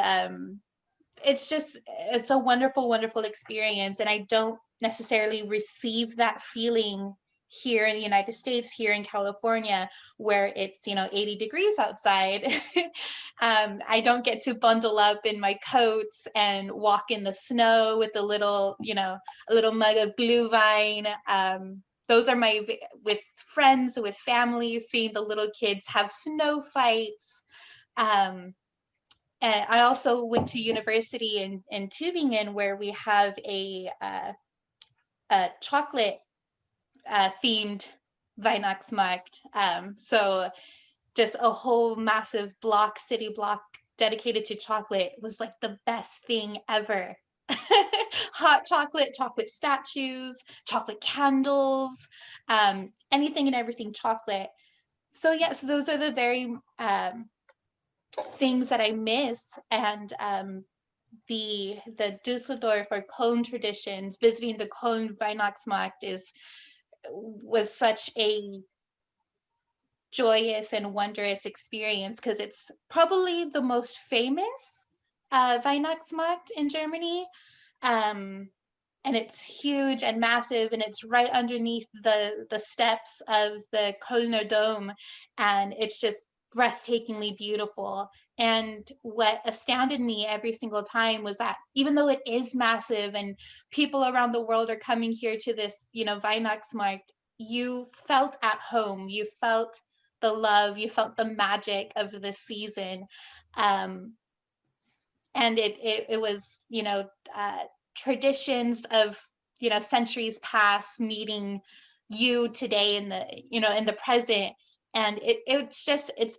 it's a wonderful, wonderful experience. And I don't necessarily receive that feeling here in the United States, here in California, where it's 80 degrees outside. I don't get to bundle up in my coats and walk in the snow with a little mug of Glühwein. Those are with friends, with families, seeing the little kids have snow fights. And I also went to university in Tübingen, where we have a chocolate themed Weihnachtsmarkt. So just a whole massive city block dedicated to chocolate was like the best thing ever. Hot chocolate statues, chocolate candles, anything and everything chocolate. So yes, those are the very things that I miss. And the Dusseldorf or Cologne traditions, visiting the Cologne Weihnachtsmarkt was such a joyous and wondrous experience, because it's probably the most famous Weihnachtsmarkt in Germany. And it's huge and massive, and it's right underneath the steps of the Kölner Dome, and it's just breathtakingly beautiful. And what astounded me every single time was that even though it is massive and people around the world are coming here to this, Weihnachtsmarkt, you felt at home, you felt the love, you felt the magic of the season. And it was, traditions of, centuries past meeting you today in the present. And it's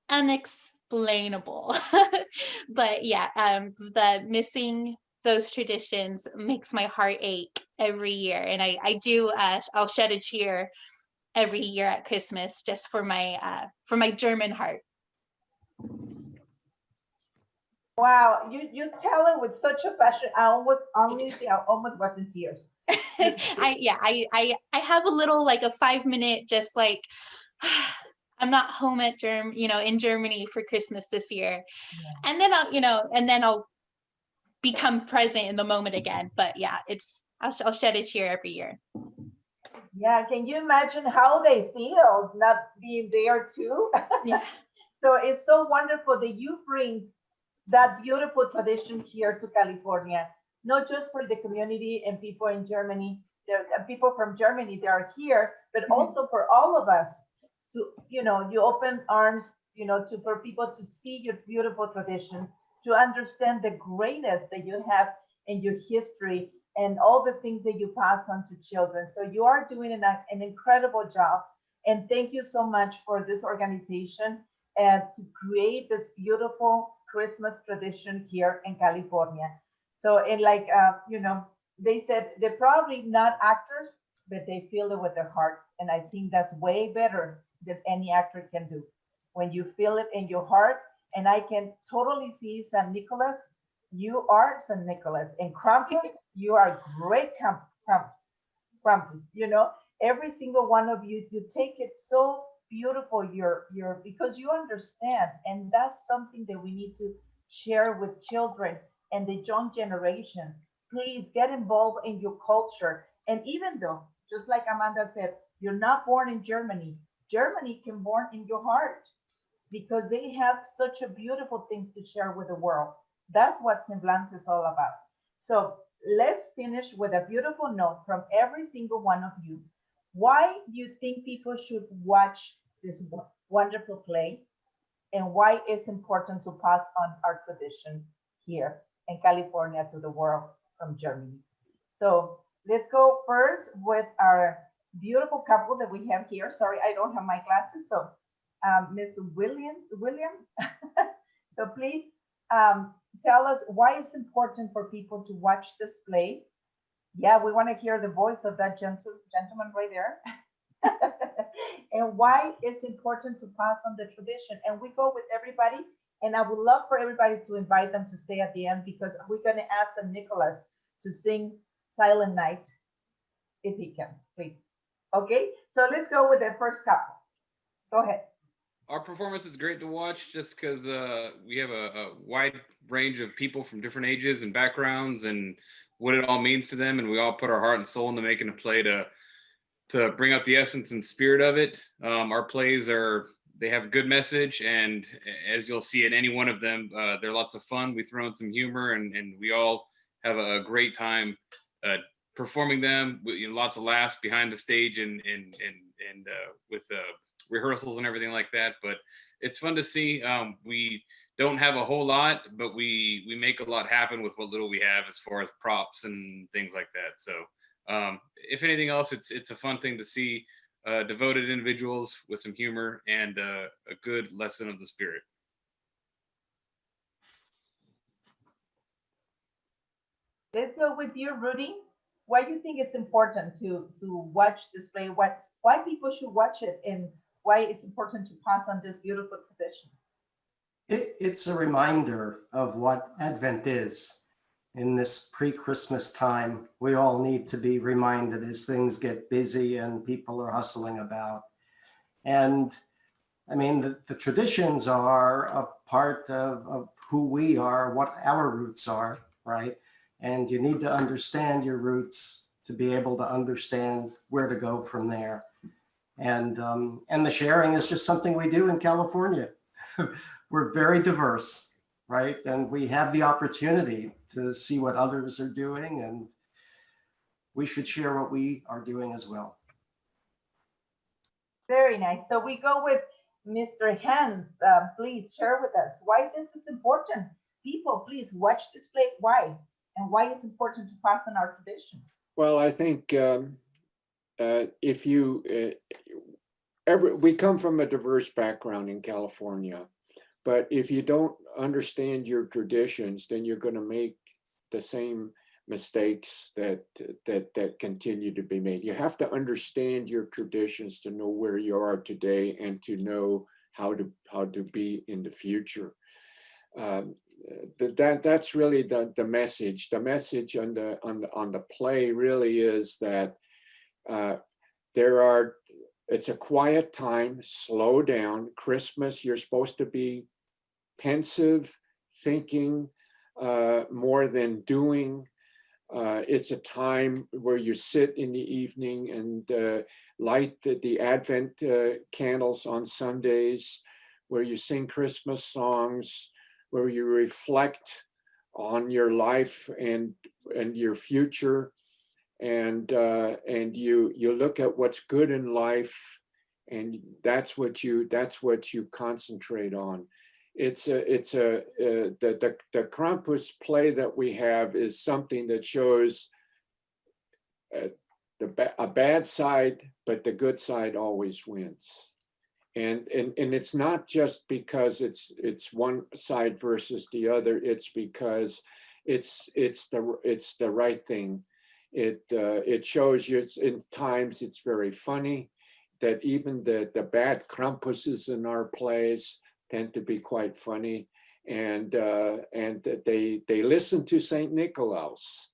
unexplainable. But yeah, the missing those traditions makes my heart ache every year. And I do, I'll shed a tear every year at Christmas, just for my German heart. Wow, you tell it with such a passion. I almost was in tears. I have a little like a 5-minute just like I'm not home at in Germany for Christmas this year. Yeah. And then I'll become present in the moment again. But yeah, I'll shed a tear every year. Yeah, can you imagine how they feel not being there too? Yeah. So it's so wonderful that you bring that beautiful tradition here to California, not just for the community and people in Germany, people from Germany that are here, but also for all of us to, you open arms, for people to see your beautiful tradition, to understand the greatness that you have in your history and all the things that you pass on to children. So you are doing an incredible job. And thank you so much for this organization and to create this beautiful Christmas tradition here in California. So, and like, they said they're probably not actors, but they feel it with their hearts. And I think that's way better than any actor can do. When you feel it in your heart, and I can totally see San Nicolas, you are San Nicolas. And Krampus, you are great Krampus, every single one of you, you take it so beautiful, because you understand. And that's something that we need to share with children and the young generations. Please get involved in your culture. And even though, just like Amanda said, you're not born in Germany, Germany can born in your heart because they have such a beautiful thing to share with the world. That's what Semblance is all about. So let's finish with a beautiful note from every single one of you. Why do you think people should watch this wonderful play, and why it's important to pass on our tradition here in California to the world from Germany? So let's go first with our beautiful couple that we have here. Sorry, I don't have my glasses. So Ms. Williams. So please tell us why it's important for people to watch this play. Yeah, we want to hear the voice of that gentleman right there. And why it's important to pass on the tradition. And we go with everybody. And I would love for everybody to invite them to stay at the end, because we're going to ask Nicholas to sing Silent Night if he can, please. Okay, so let's go with the first couple. Go ahead. Our performance is great to watch just because we have a wide range of people from different ages and backgrounds and what it all means to them. And we all put our heart and soul into making a play to bring out the essence and spirit of it. Our plays they have a good message. And as you'll see in any one of them, they're lots of fun. We throw in some humor and we all have a great time performing them with lots of laughs behind the stage and with rehearsals and everything like that. But it's fun to see. We don't have a whole lot, but we make a lot happen with what little we have as far as props and things like that. So if anything else, it's a fun thing to see devoted individuals with some humor and a good lesson of the spirit. Let's go with you, Rudy. Why do you think it's important to watch this play? Why people should watch it, and why it's important to pass on this beautiful tradition? It's a reminder of what Advent is. In this pre-Christmas time, we all need to be reminded as things get busy and people are hustling about. And I mean, the traditions are a part of who we are, what our roots are, right? And you need to understand your roots to be able to understand where to go from there. And the sharing is just something we do in California. We're very diverse, right? And we have the opportunity to see what others are doing, and we should share what we are doing as well. Very nice. So we go with Mr. Hans. Please share with us why this is important. People, please watch this play. Why? And why it's important to pass on our tradition. Well, I think if you, we come from a diverse background in California, but if you don't understand your traditions, then you're going to make the same mistakes that continue to be made. You have to understand your traditions to know where you are today and to know how to be in the future. That's really the message. The message on the play really is that it's a quiet time, slow down. Christmas, you're supposed to be pensive, thinking more than doing. It's a time where you sit in the evening and light the Advent candles on Sundays, where you sing Christmas songs, where you reflect on your life and your future, and you look at what's good in life, and that's what you concentrate on. The Krampus play that we have is something that shows a bad side, but the good side always wins. And it's not just because it's one side versus the other. It's because it's the right thing. It shows you, in times it's very funny, that even the bad Krampuses in our plays tend to be quite funny, and they listen to Saint Nicholas,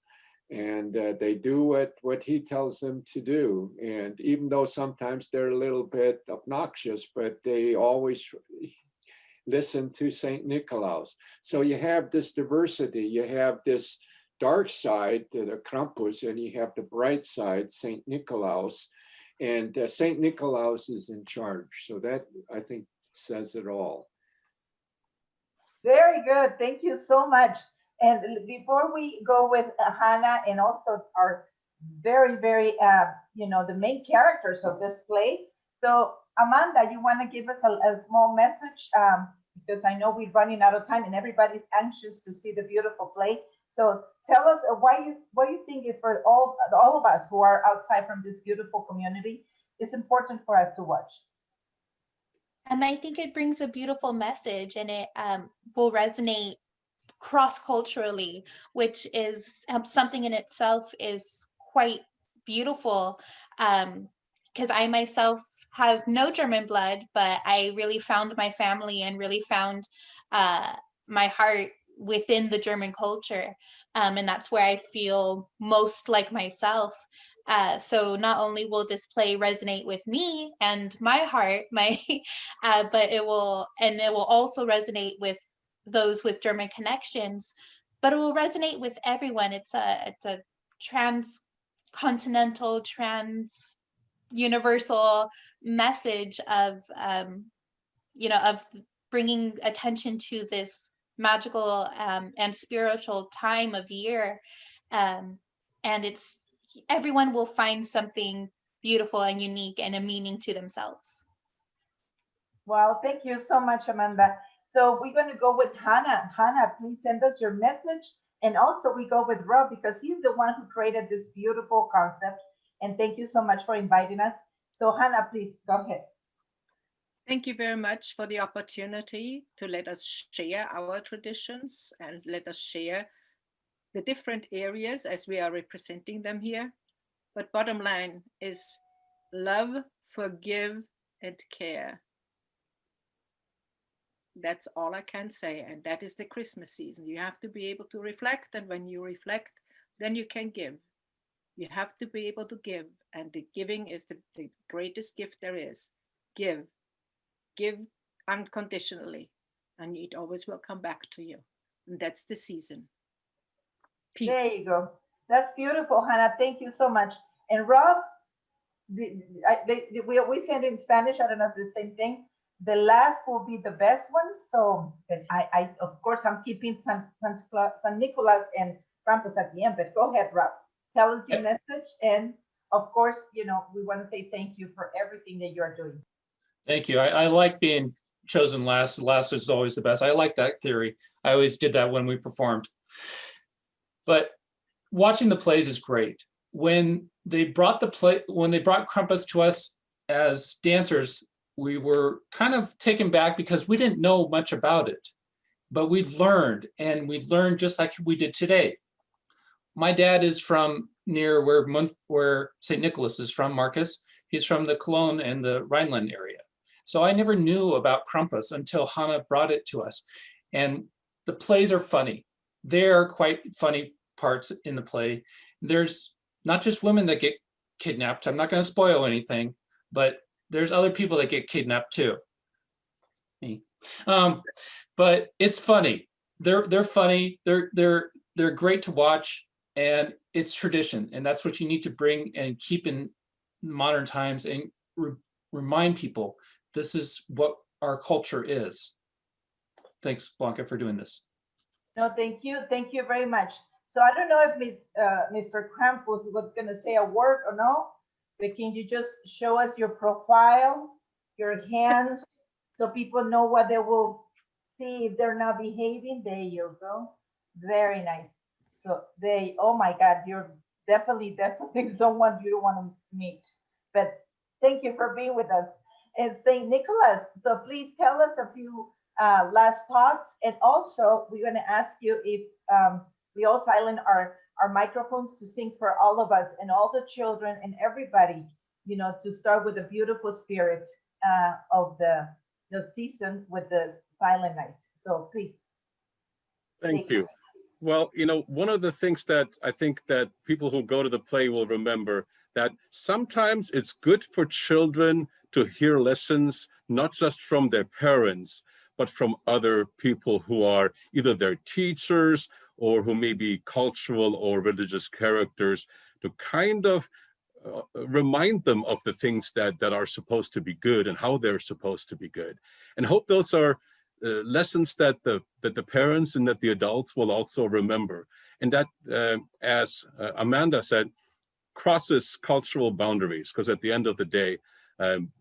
and they do what he tells them to do. And even though sometimes they're a little bit obnoxious, but they always listen to Saint Nicholas. So you have this diversity. You have this dark side, the Krampus, and you have the bright side, Saint Nicholas. And Saint Nicholas is in charge. So that, I think, says it all. Very good. Thank you so much. And before we go with Hannah and also our very, very, the main characters of this play. So Amanda, you want to give us a small message? Because I know we're running out of time and everybody's anxious to see the beautiful play. So tell us why you think it, for all of us who are outside from this beautiful community, it's important for us to watch. And I think it brings a beautiful message, and it will resonate cross-culturally, which is something in itself is quite beautiful. Because I myself have no German blood, but I really found my family and really found my heart within the German culture. And that's where I feel most like myself. So not only will this play resonate with me and my heart, but it will also resonate with those with German connections, but it will resonate with everyone. It's a transcontinental, universal message of of bringing attention to this magical and spiritual time of year, and everyone will find something beautiful and unique and a meaning to themselves. Well, thank you so much, Amanda. So we're going to go with Hannah. Hannah, please send us your message. And also we go with Rob, because he's the one who created this beautiful concept. And thank you so much for inviting us. So Hannah, please go ahead. Thank you very much for the opportunity to let us share our traditions and let us share the different areas as we are representing them here. But bottom line is love, forgive, and care. That's all I can say. And that is the Christmas season. You have to be able to reflect. And when you reflect, then you can give. You have to be able to give. And the giving is the greatest gift there is. Give. Give unconditionally. And it always will come back to you. And that's the season. Peace. There you go. That's beautiful, Hannah. Thank you so much. And Rob, we said in Spanish, I don't know if it's the same thing. The last will be the best ones. So I of course, I'm keeping San Nicolas and Krampus at the end, but go ahead, Rob. Tell us your message. And of course, we want to say thank you for everything that you're doing. Thank you. I like being chosen last. Last is always the best. I like that theory. I always did that when we performed. But watching the plays is great. When they brought Krampus to us as dancers, we were kind of taken back because we didn't know much about it, but we learned, and we learned just like we did today. My dad is from near where St. Nicholas is from, Marcus. He's from the Cologne and the Rhineland area. So I never knew about Krampus until Hannah brought it to us. And the plays are funny. They're quite funny parts in the play. There's not just women that get kidnapped. I'm not going to spoil anything, but there's other people that get kidnapped too. Me. But it's funny. They're funny. They're great to watch, and it's tradition, and that's what you need to bring and keep in modern times, and remind people this is what our culture is. Thanks, Blanca, for doing this. No, thank you very much. So I don't know if Mr. Krampus was going to say a word or no, but can you just show us your profile, your hands, so people know what they will see if they're not behaving? There you go. Very nice. So oh my God, you're definitely someone you don't want to meet. But thank you for being with us. And St. Nicholas, so please tell us a few last thoughts. And also, we're going to ask you if we all silent our microphones to sing for all of us and all the children and everybody, you know, to start with the beautiful spirit of the season with the Silent Night. So please. Thank you. Well, you know, one of the things that I think that people who go to the play will remember, that sometimes it's good for children to hear lessons, not just from their parents, but from other people who are either their teachers or who may be cultural or religious characters, to kind of remind them of the things that are supposed to be good and how they're supposed to be good. And hope those are lessons that the parents and that the adults will also remember. And that, as Amanda said, crosses cultural boundaries, because at the end of the day,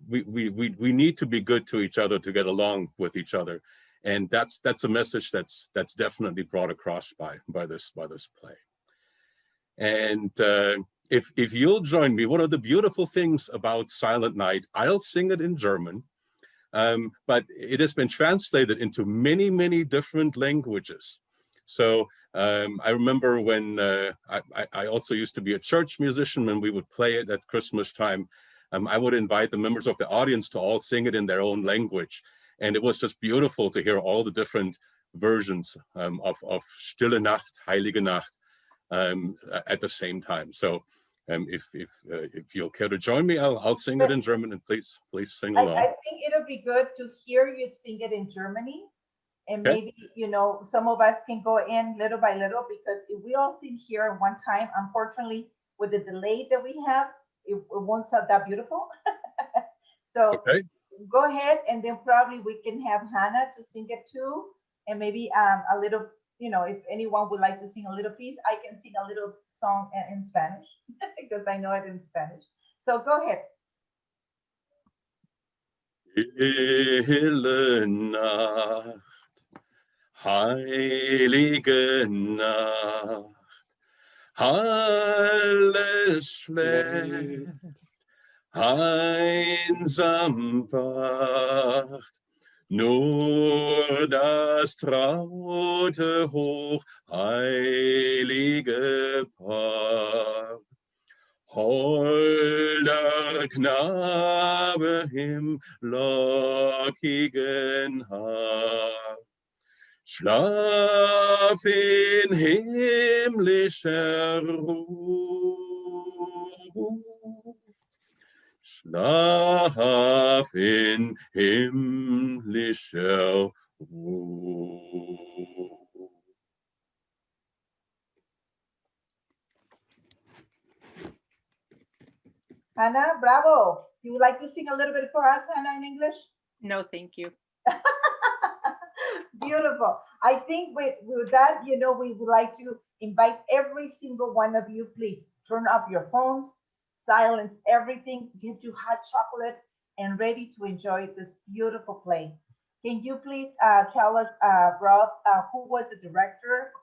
we need to be good to each other to get along with each other. And that's a message that's definitely brought across by this play. And if you'll join me, one of the beautiful things about Silent Night, I'll sing it in German, but it has been translated into many, many different languages. So I remember when I also used to be a church musician, when we would play it at Christmas time. I would invite the members of the audience to all sing it in their own language. And it was just beautiful to hear all the different versions of Stille Nacht, Heilige Nacht at the same time. So if you'll care to join me, I'll sing it in German, and please sing along. I think it'll be good to hear you sing it in Germany. And Okay. maybe, you know, some of us can go in little by little, because if we all sing here at one time, unfortunately, with the delay that we have, it won't sound that beautiful. So Okay. go ahead, and then probably we can have Hannah to sing it too. And maybe a little, you know, if anyone would like to sing a little piece, I can sing a little song in Spanish because I know it in Spanish. So go ahead. Stille Nacht, heilige Nacht, alles schläft, einsam wacht, nur das traute hoch heilige Paar. Holder Knabe im lockigen Haar, schlaf in himmlischer Ruhe, schlaf in himmlischer Ruhe. Hannah, bravo. You would like to sing a little bit for us, Hannah, in English? No, thank you. Beautiful. I think with that, you know, we would like to invite every single one of you, please turn off your phones, silence everything, get you hot chocolate, and ready to enjoy this beautiful play. Can you please tell us, Rob, who was the director,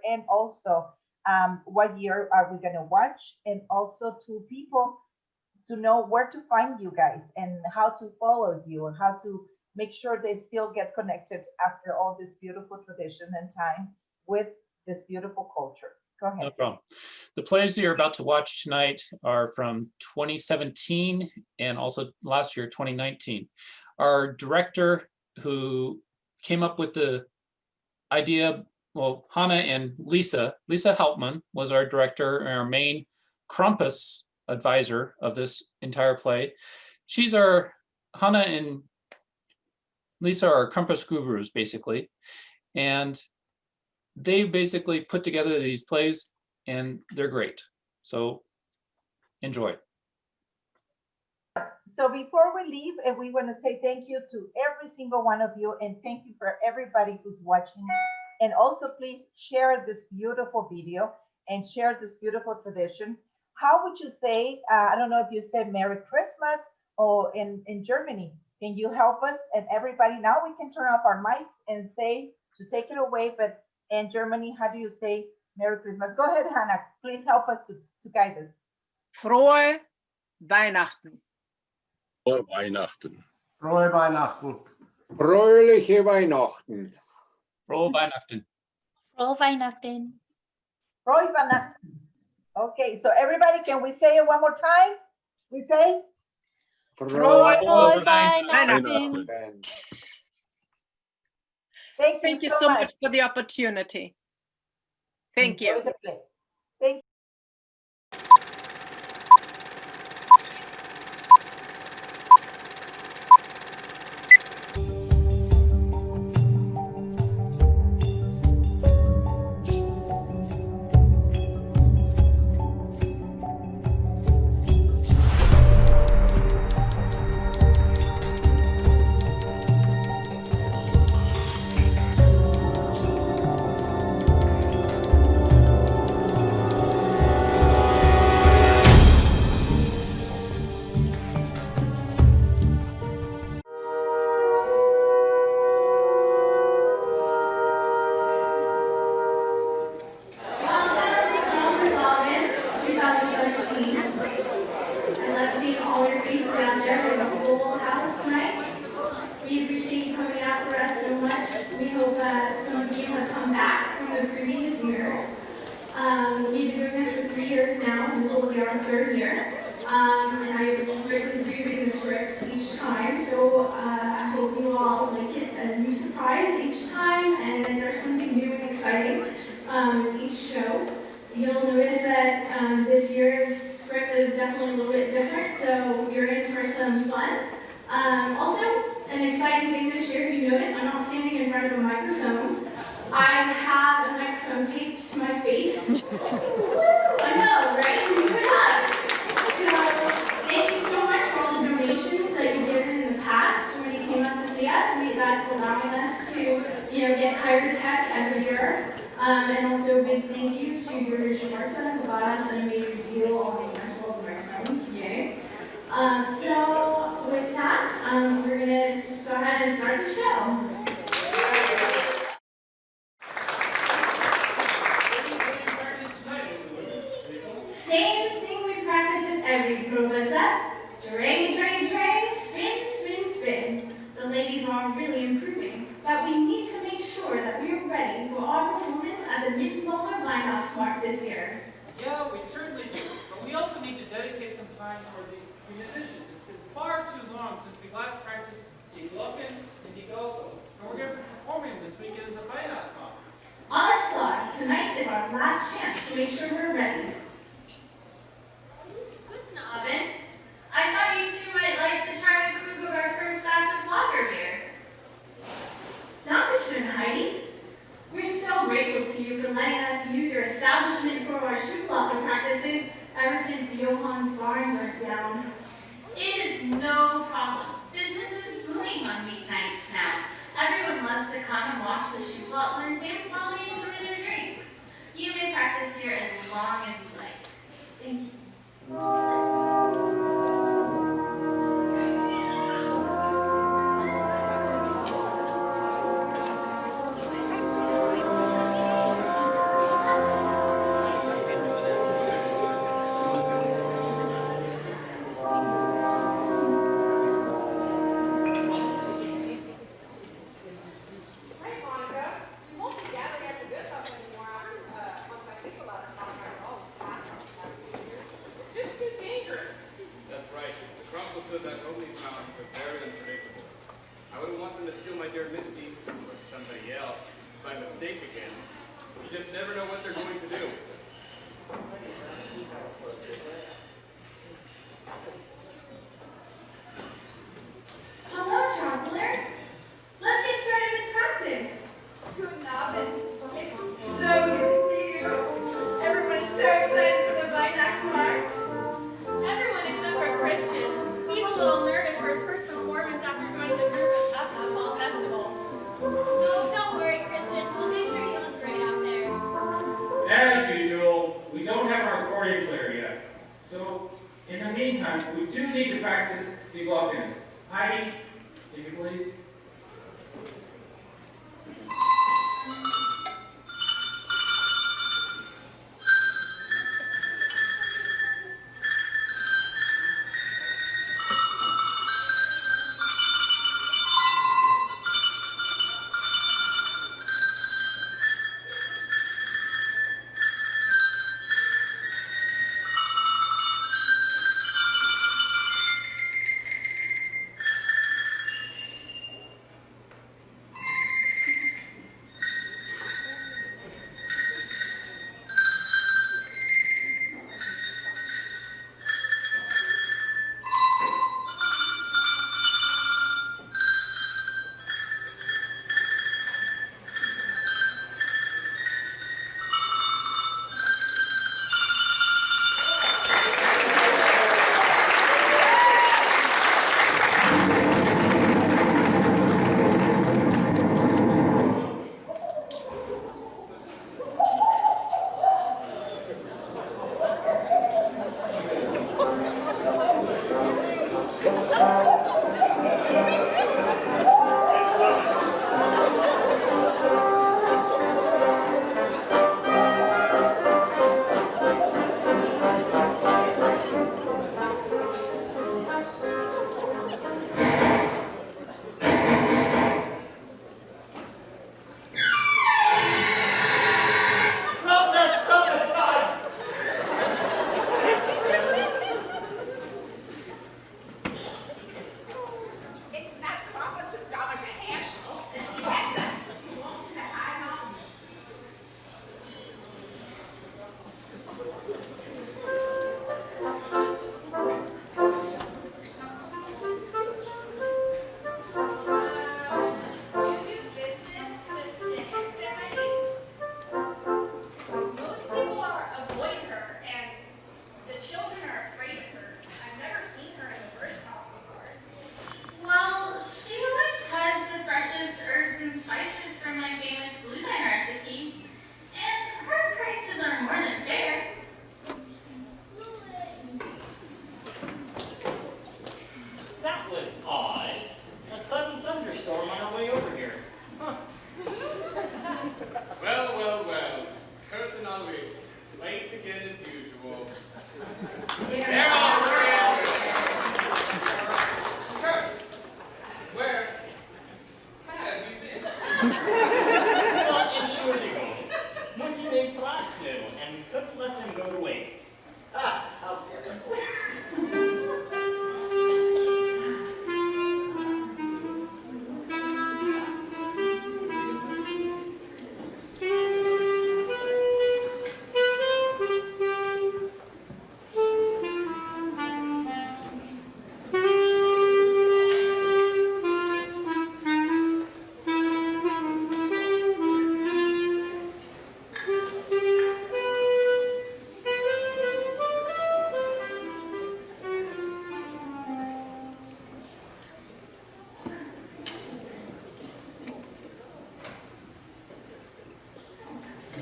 and also what year are we going to watch, and also to people to know where to find you guys and how to follow you and how to make sure they still get connected after all this beautiful tradition and time with this beautiful culture. Go ahead. No problem. The plays that you're about to watch tonight are from 2017 and also last year, 2019. Our director, who came up with the idea, well, Hannah and Lisa Hauptmann was our director and our main Krampus advisor of this entire play. Hannah and Lisa are Krampus gurus, basically. And they basically put together these plays and they're great. So enjoy. So before we leave, and we want to say thank you to every single one of you, and thank you for everybody who's watching. And also please share this beautiful video and share this beautiful tradition. How would you say, I don't know if you said Merry Christmas or in Germany, can you help us? And everybody, now we can turn off our mics and say, to take it away, but in Germany, how do you say Merry Christmas? Go ahead, Hannah, please help us to guide us. Frohe Weihnachten. Frohe Weihnachten. Frohe Weihnachten. Fröhliche Weihnachten. Frohe Weihnachten. Frohe Weihnachten. Frohe Weihnachten. Okay, so everybody, can we say it one more time? We say? Frohe Frohe Weihnachten. Thank you so much for the opportunity. Thank you. Enjoy the play. Thank you. This year. Yeah, we certainly do. But we also need to dedicate some time for the musicians. It's been far too long since we last practiced Gemuetlichen and Geographical. And we're going to be performing this weekend in the Wirtshaus song. On the spot, tonight is our last chance to make sure we're ready. Guten Abend. I thought you two might like to try to prove our first batch of lager beer. Dankeschön, Heidi. We're so grateful to you for letting us use your establishment for our Schuhplattler practices ever since Johann's barn burnt down. It is no problem. Business is booming on weeknights now. Everyone loves to come and watch the Schuhplattlers dance while they enjoy their drinks. You may practice here as long as you like. Thank you. by mistake again. You just never know what they're going to do. Hello, Chancellor. Let's get started with practice. Guten Abend. It's so good to see you. Everybody's so excited for the Weihnachtsmarkt. Everyone except for Christian. He's a little nervous for his first performance after joining the group at the fall festival. Oh, don't worry, Christian. We'll make sure you look great out there. As usual, we don't have our accordion player yet. So, in the meantime, we do need to practice the Glossary. Heidi, can you please?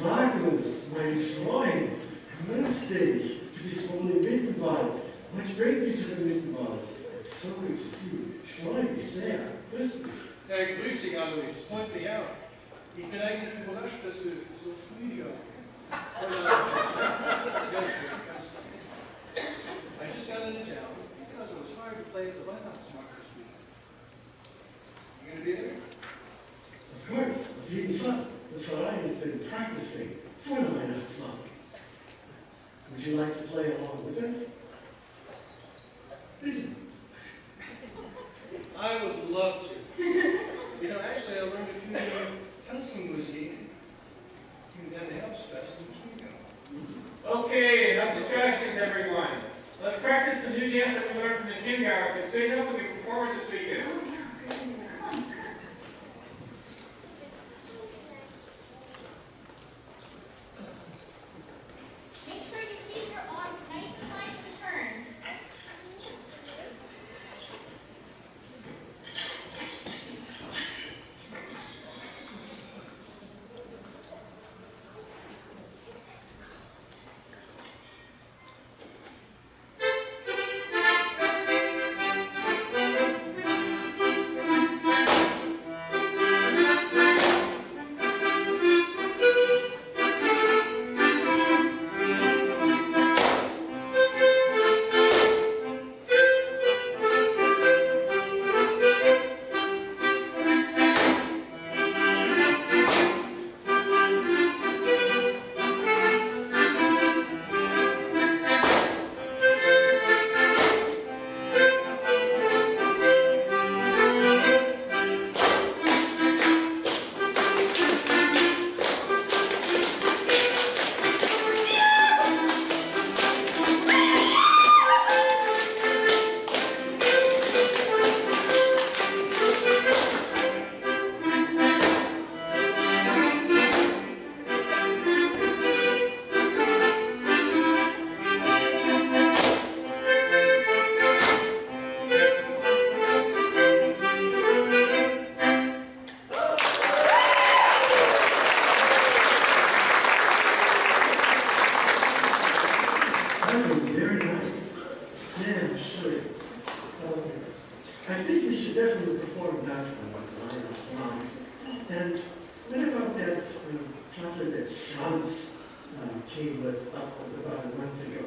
Magnus, mein Freund, grüß dich. Du bist wohl im Mittenwald. What brings you to the Mittenwald? It's so good to see you. Ich freue mich sehr. Grüß dich. Grüß dich, Alois. Es freut mich auch. Ich bin eigentlich überrascht, dass du so früh hier I just got into town because it was hard to play at the Weihnachtsmarkt this week. You gonna be there? Of course, auf jeden Fall. The Verein has been practicing for the Weihnachtsmarkt. Would you like to play along with us? I would love to. You know, actually, I learned a few new Tanzmusik And what about that platter that Franz came up with about a month ago?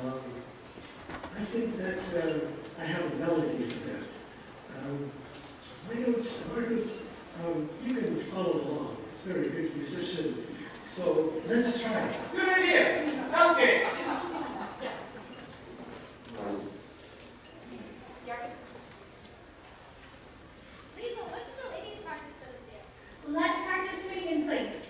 I think that I have a melody for that. Why don't, Marcus, you can follow along. It's a very good musician. So let's try. Good idea. Okay. Let's practice swinging in place.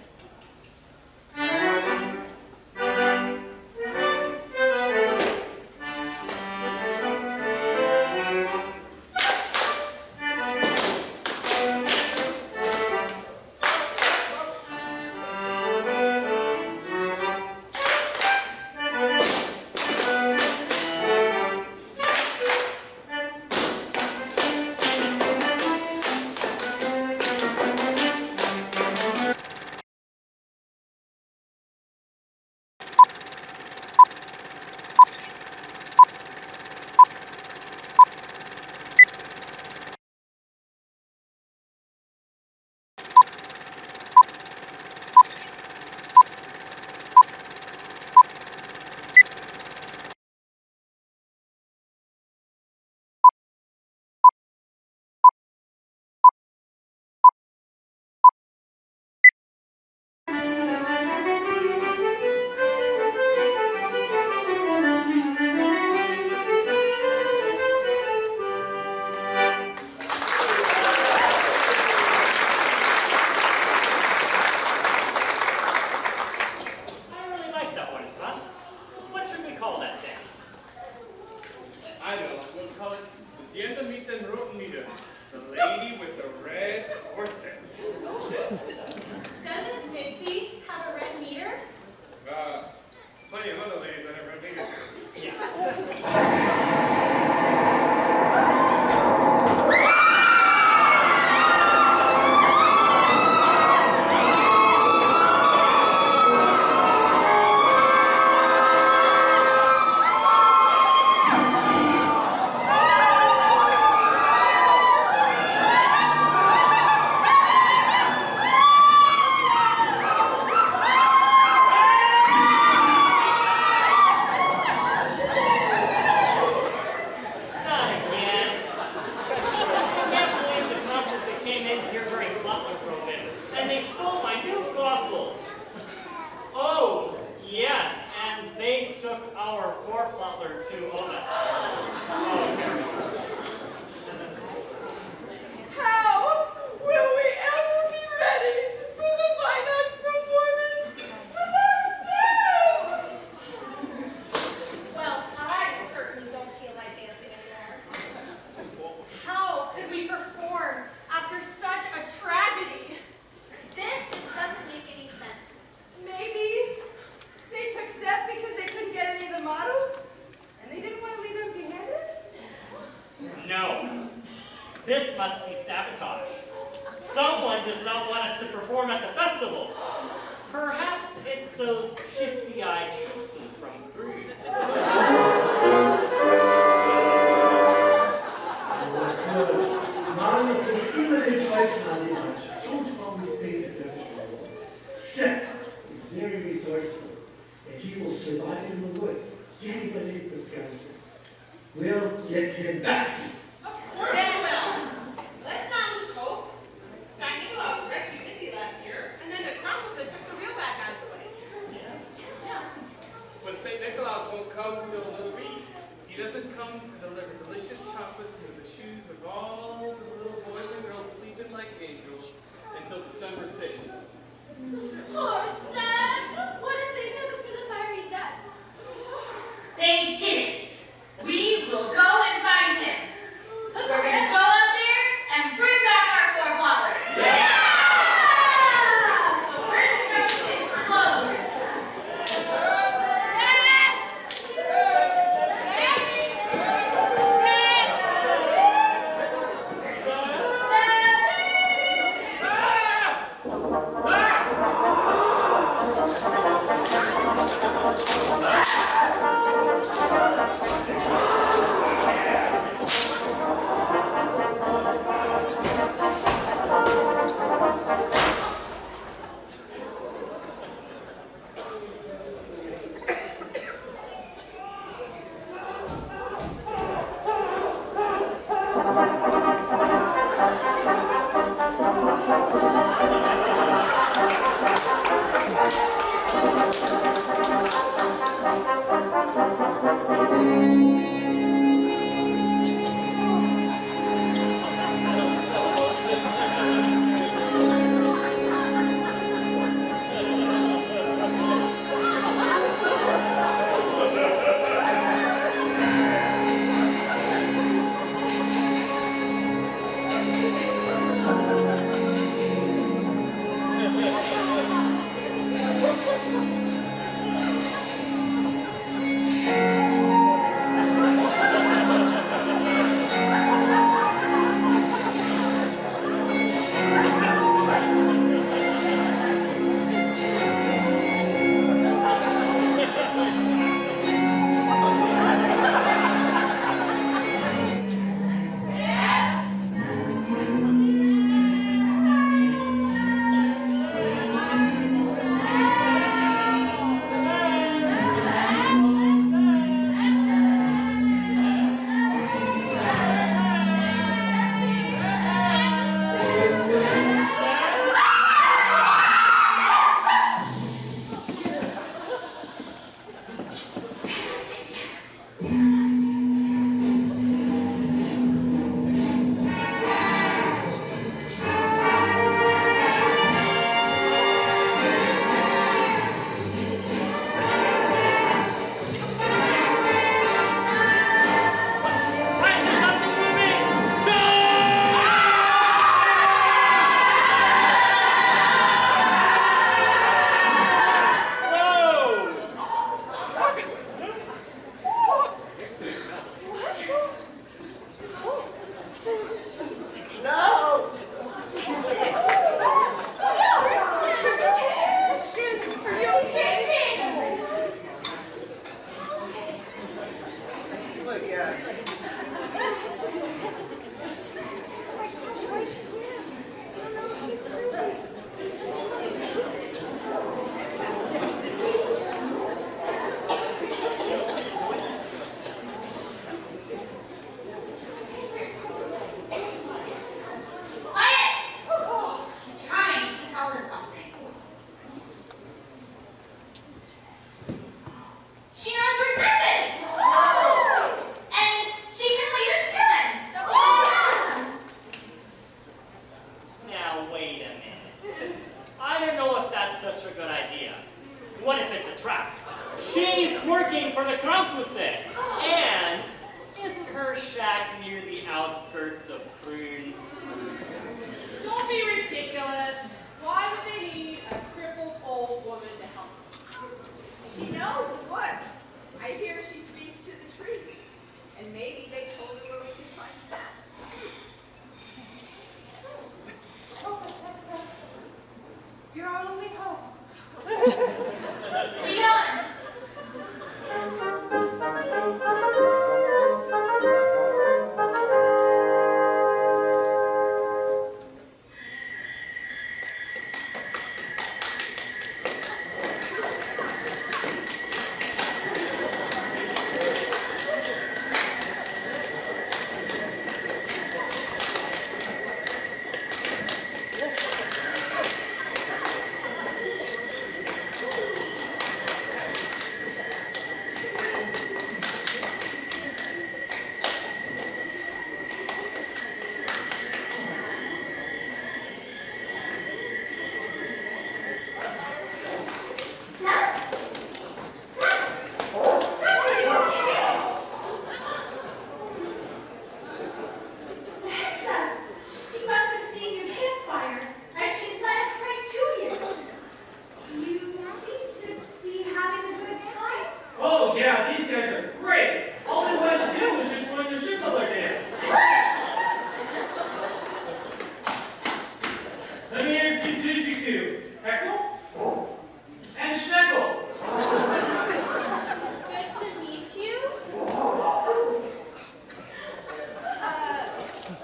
Doesn't Mitzi have a red meter? Plenty of other ladies that have red meters.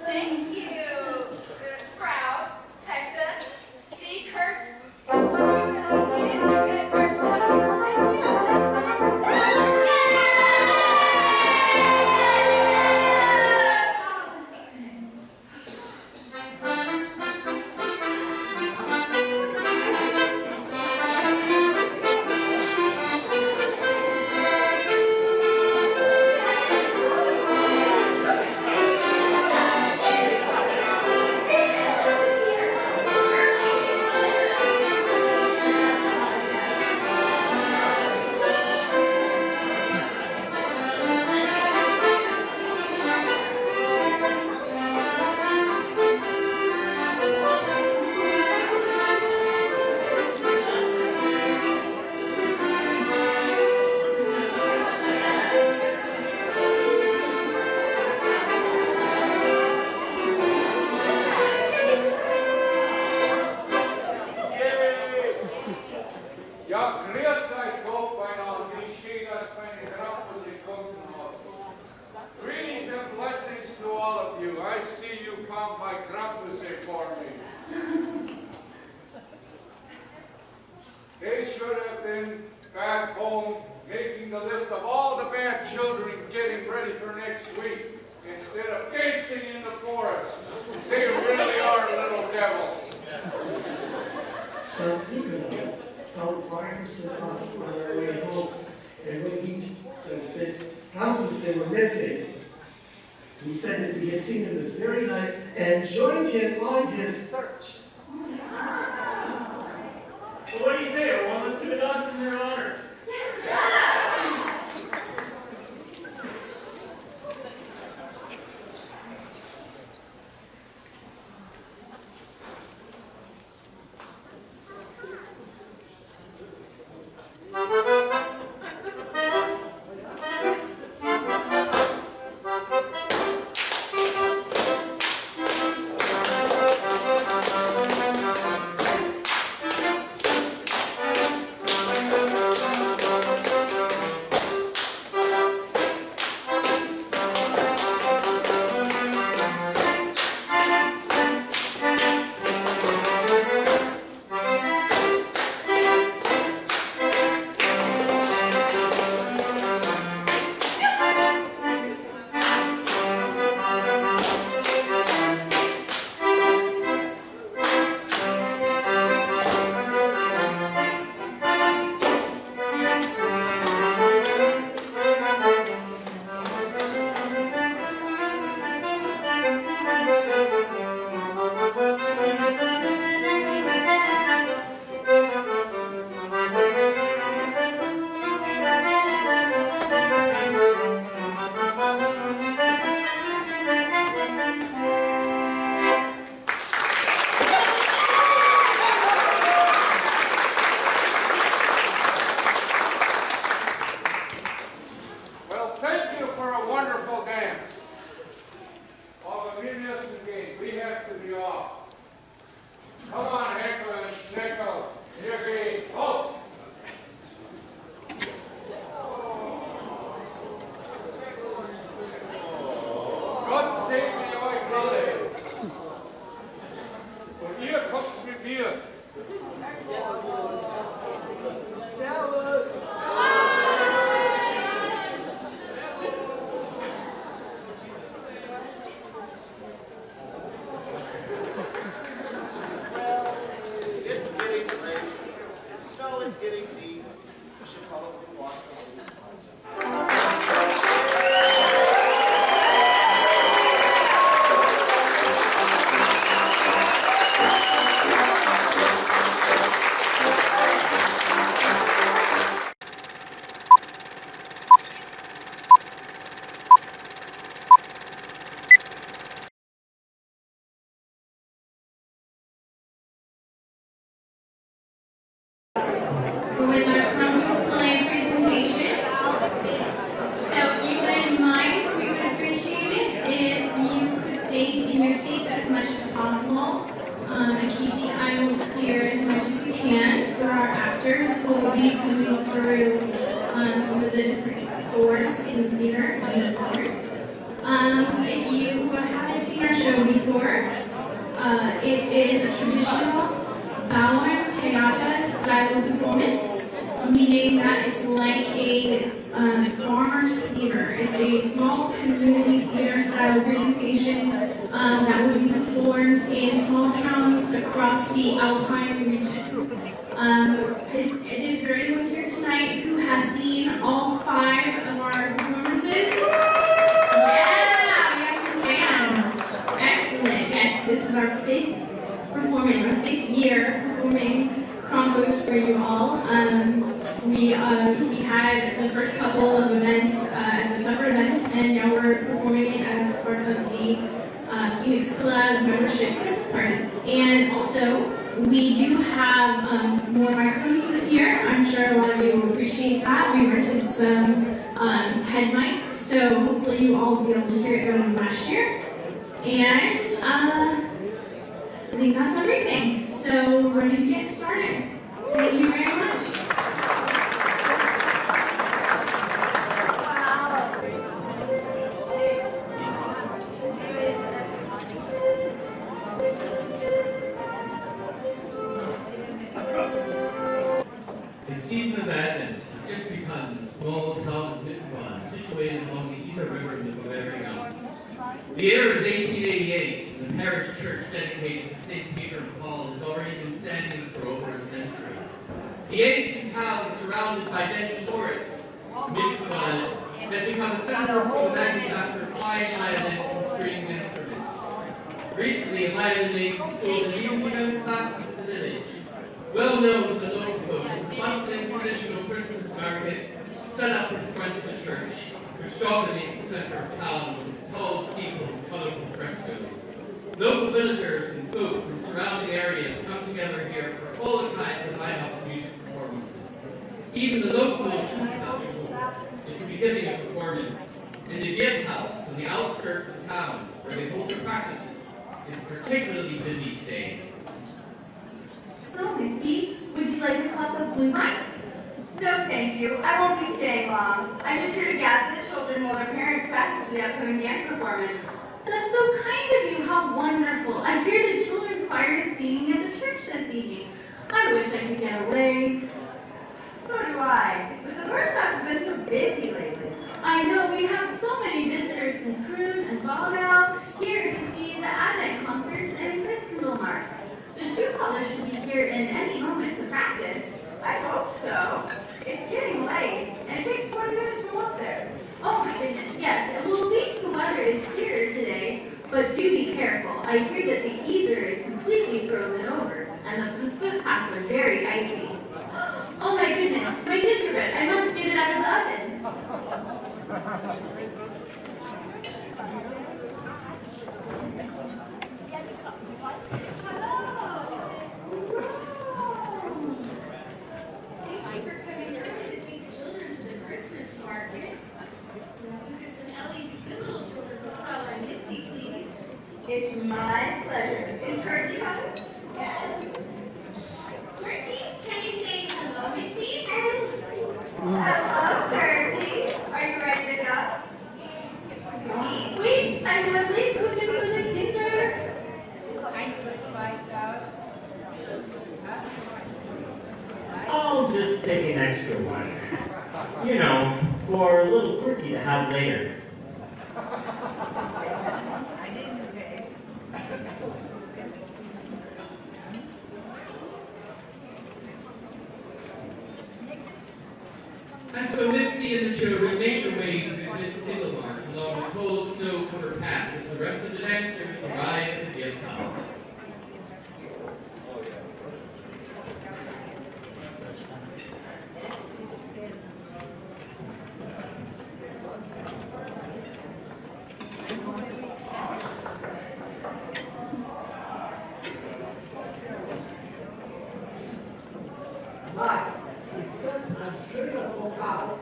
Thank you, Frau Hexa. list of all the bad children getting ready for next week instead of dancing in the forest. They really are little devils. St. Nicholas found Marcus and Anna on our way home, and when he said Krampus they were missing, he said that we had seen him this very night and joined him on his search. Well, what do you say? Everyone, let's do a dance in their honor. With our Krampus play presentation. So if you wouldn't mind, we would appreciate it if you could stay in your seats as much as possible and keep the aisles clear as much as you can for our actors who will be coming through some of the different doors in the theater and the park. If you haven't seen our show before, it is a traditional Bauern Theater style of performance, meaning that it's like a farmer's theater. It's a small community theater style presentation that will be performed in small towns across the Alpine region. Is there anyone here tonight who has seen all 5 of our performances? Yeah, we have some fans. Excellent. Yes, this is our 5th performance, our 5th year performing Krampus for you all. We had the first couple of events as a summer event, and now we're performing it as part of the Phoenix Club membership Christmas party. And also, we do have more microphones this year. I'm sure a lot of you will appreciate that. We rented some head mics, so hopefully you all will be able to hear it better than last year. And I think that's everything. So we're ready to get started. Thank you very much. The season of Advent has just begun in small town situated along the Isar River in the Bavarian Alps. The year is 1888, and the parish church dedicated to St. Peter and Paul has already been standing for over a century. The ancient town is surrounded by dense forests. Mittenwald had become a center for the manufacture of fine violins and stringed instruments. Recently, violin making school has even begun classes in the village. Well known to the local folk is the bustling traditional Christmas market set up in front of the church, which dominates the center of town with its tall steeple and colorful frescoes. Local villagers and folk from surrounding areas come together here for all kinds of live-ups music performances. Even the local Schuhplattler is the beginning of performance. In the Wirtshaus, on the outskirts of town, where they hold their practices, is particularly busy today. So, Missy, would you like a cup of blue wine? No, thank you. I won't be staying long. I'm just here to gather the children while their parents practice for the upcoming dance performance. That's so kind of you. How wonderful. I hear the children's choir is singing at the church this evening. I wish I could get away. So do I. But the Wirtshaus has been so busy lately. I know. We have so many visitors from Krun and Bavaria here to see the Advent concerts and Christkindlmarkt. The Schuhplattler should be here in any moment to practice. I hope so. It's getting late, and it takes 20 minutes to walk there. Oh my goodness, yes. Well, at least the weather is clearer today, but do be careful. I hear that the Isar is completely frozen over, and the footpaths are very icy. Oh my goodness, my gingerbread. I must get it out of the oven. It's my pleasure. Is Bertie coming? Yes. Bertie, can you say hello, Missy? Hello, Bertie. Are you ready to go? Wait, I have a late booking for the kinder. I'll just take an extra one. You know, for a little quirky to have later. And so Mitzi and the children made their way to this Mittenwald along the cold snow-covered path as the rest of the dancers arrived at the Wirtshaus. My, he says I'm sure you'll go out.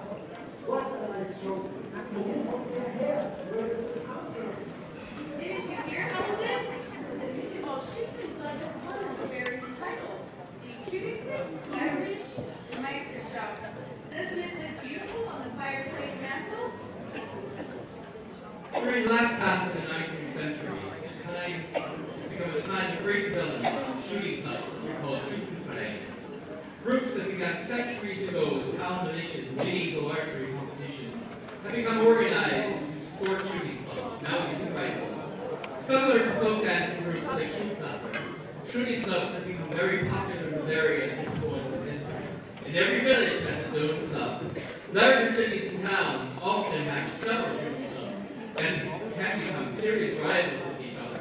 What a nice trophy. You can put your hair. Where does it come from? Didn't you hear all of this? The Mittenwald Shootman Club has won the Bavarian title. The Geographical, Irish, the Meisterschaft. Doesn't it look beautiful on the fireplace mantle? During the last half of the 19th century, it's become a time of great development of shooting clubs, which are called Trachtenvereine. Groups that began centuries ago as town militias and medieval archery competitions have become organized into sport shooting clubs, now using rifles. Similar to folk dancing groups like Schuhplattler, shooting clubs have become very popular in Bavaria at this point in history. And every village has its own club. Larger cities and towns often have several shooting clubs and can become serious rivals with each other.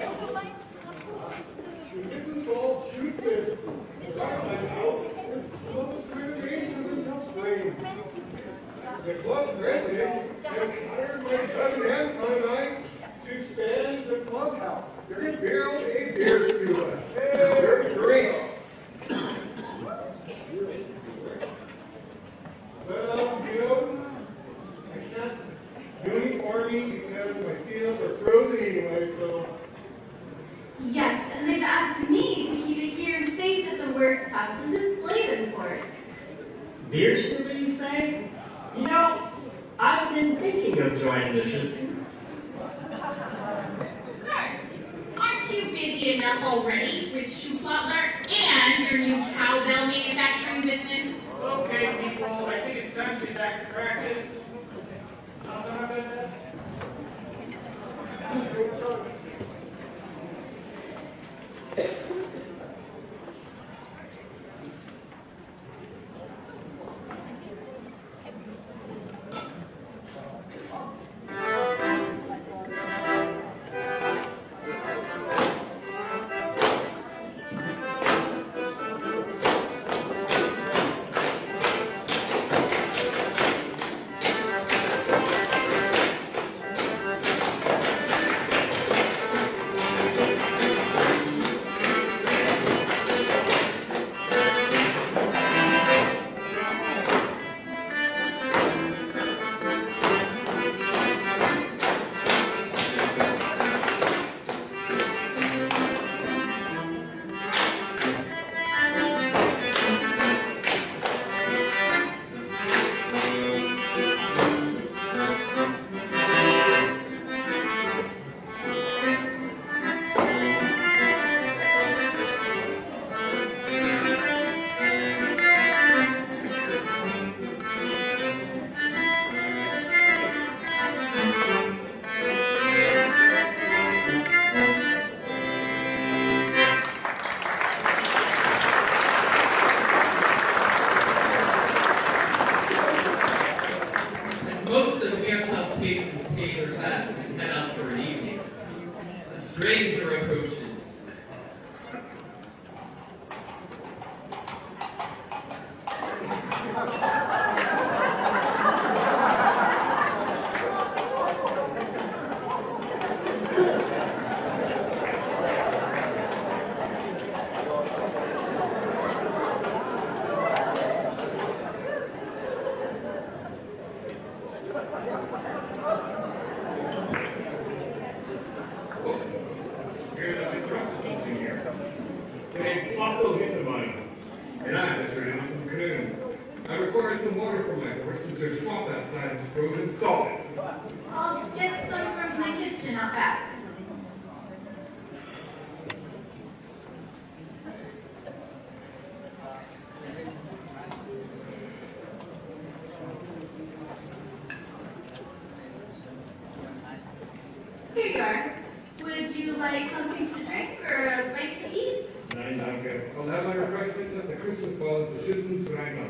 The club president has hired my cousin and I to expand the clubhouse. They're going to build a beer stealer. There's drinks. But, you know, I can't do any farming because my fields are frozen anyway, so. Yes, and they've asked me to keep it here safe at the Wirtshaus and display them for it. Beer stealer, you say? You know, I've been thinking of joining the Schützen. Guards, aren't you busy enough already with Schuhplattler and your new cowbell manufacturing business? Okay, people, I think it's time to be back to practice. How's As most of the Wirtshaus patrons pay their hats and head out for an evening, a stranger approaches. And I'm just ready from Canoe. I require some water for my horse since their swamp outside is frozen solid. I'll get some from the kitchen out back. Here you are. Would you like something to drink or a bite to eat? Nein, danke. I'll have my refreshments at the Christmas ball at the Schützenverein.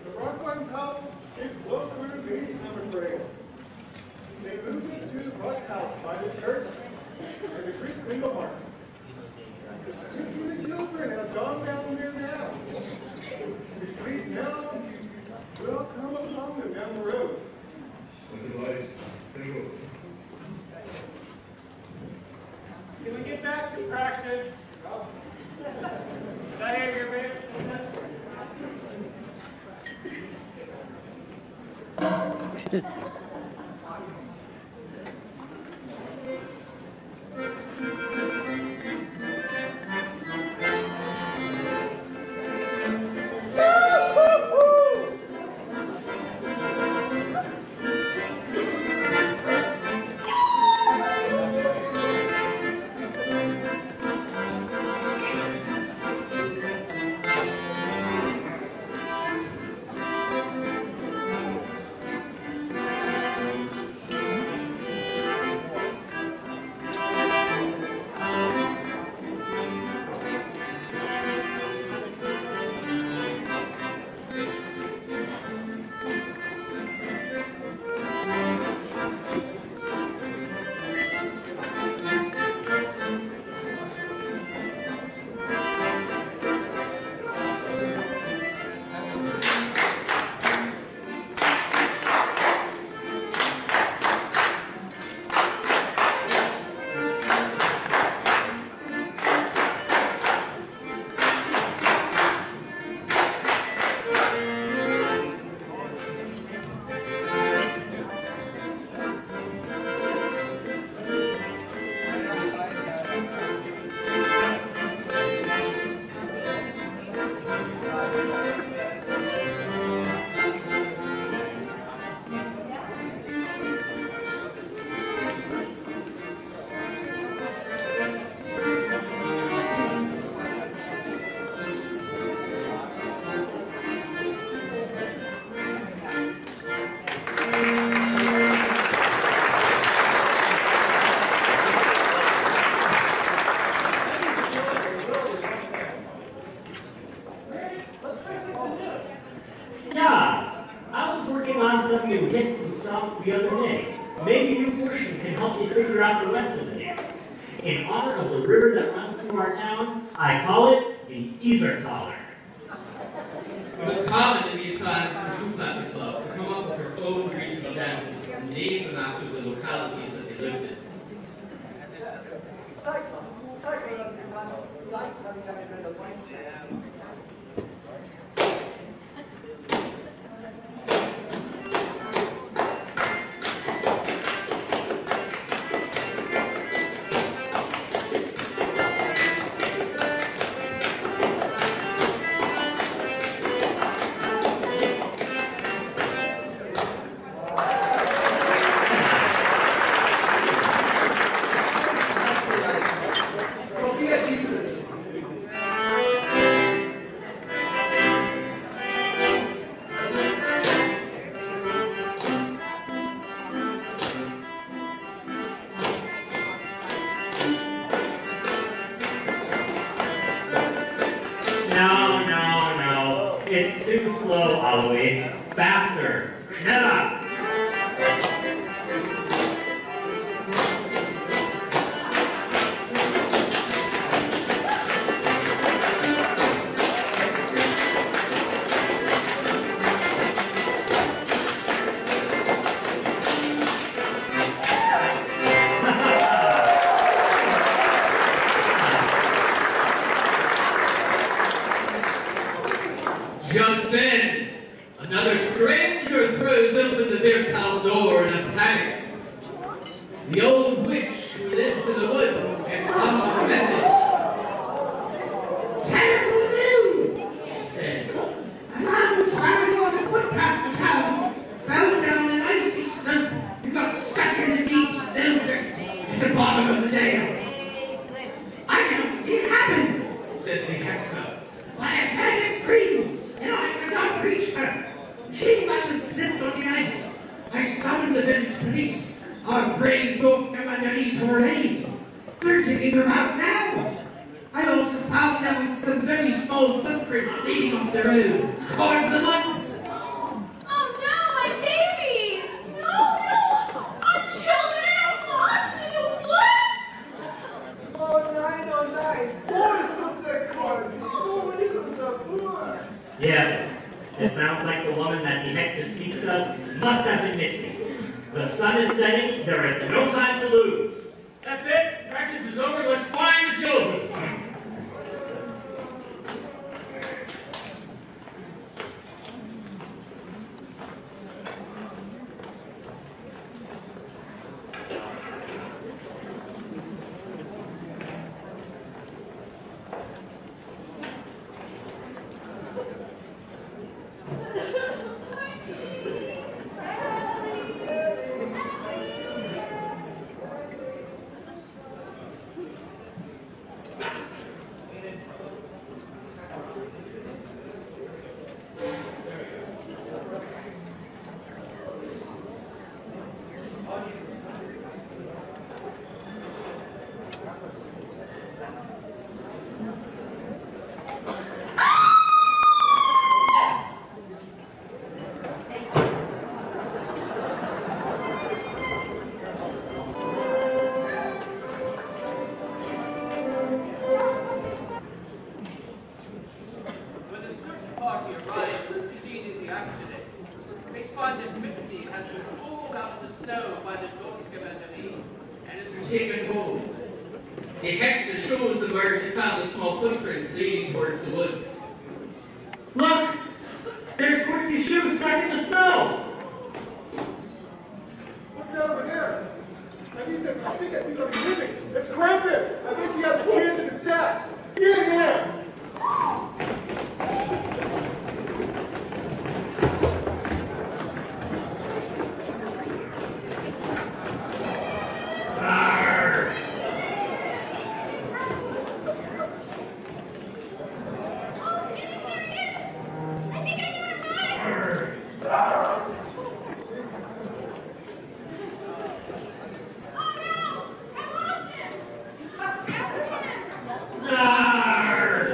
The Rockland House is close to the beach, I'm afraid. They moved it to the Rock House by the church and the Christmas market. Kids and the children have gone down there now. The street now will come along them down the road. What's it like? Singles. Can we get back to practice? Did I hear your bit? some new hits and stops the other day. Maybe your portion can help you figure out the rest of the dance. In honor of the river that runs through our town, I call it the Isertaler. It was common in these times for Schuhplattler clubs to come up with their own regional dances and name them after the localities that they lived in. No. It's too slow, Alois. Faster. Schneller. Just then, another stranger throws open the Wirtshaus door in a panic. The old witch who lives in the woods has come with a message. Terrible news, she says. A man was traveling on a footpath to town, fell down an icy slope, and got stuck in a deep snowdrift at the bottom of the dale. I didn't see it happen, said the Hexa, but I heard her screams. And I could not reach her. She must have slipped on the ice. I summoned the village police. Our brave dog commandery to her aid. They're taking her out now. I also found out some very small footprints leading off the road towards the woods. Oh no, my babies! No! Our children are lost in the woods! Oh, 909. Boys from the car. Nobody from the poor. Yes, it sounds like the woman that the Hexa speaks of must have been Mitzi. The sun is setting, there is no time to lose. That's it. Practice is over. Let's find the children. Taken home. The Hexa shows them where she found the small footprints leading towards the woods. Look! There's Quirky's shoes stuck in the snow! What's that over there? I think I see something moving. It's Krampus. I think he has the kids in the sack. Get him! Arr!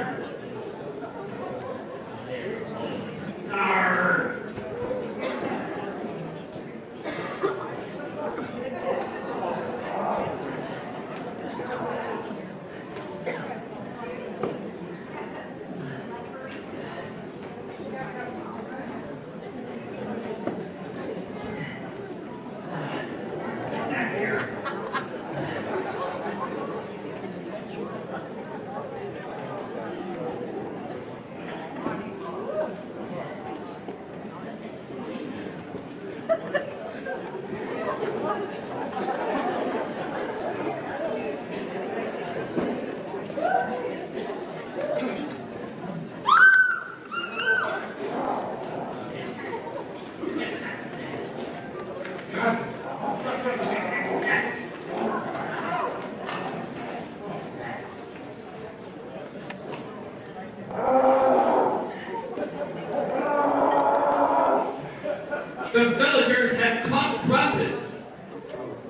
The villagers have caught Krampus.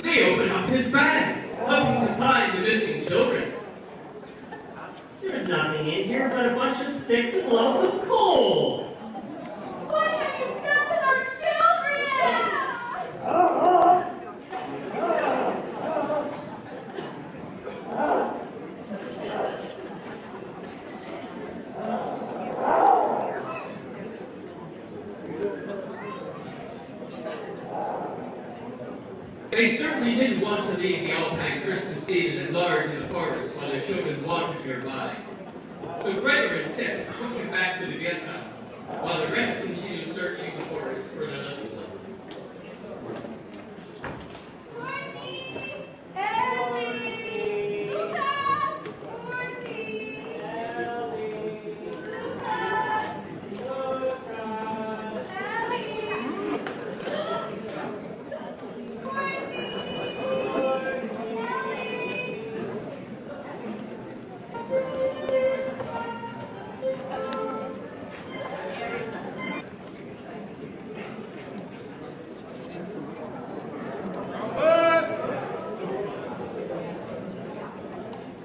They open up his bag, hoping to find the missing children. There's nothing in here but a bunch of sticks and lumps of coal. What have you done with our children? They certainly didn't want to leave the Alpine Christmas Eve at large in the forest while their children wandered nearby. So Gregor and Sip took him back to the Wirtshaus, while the rest continued searching the forest for their loved ones.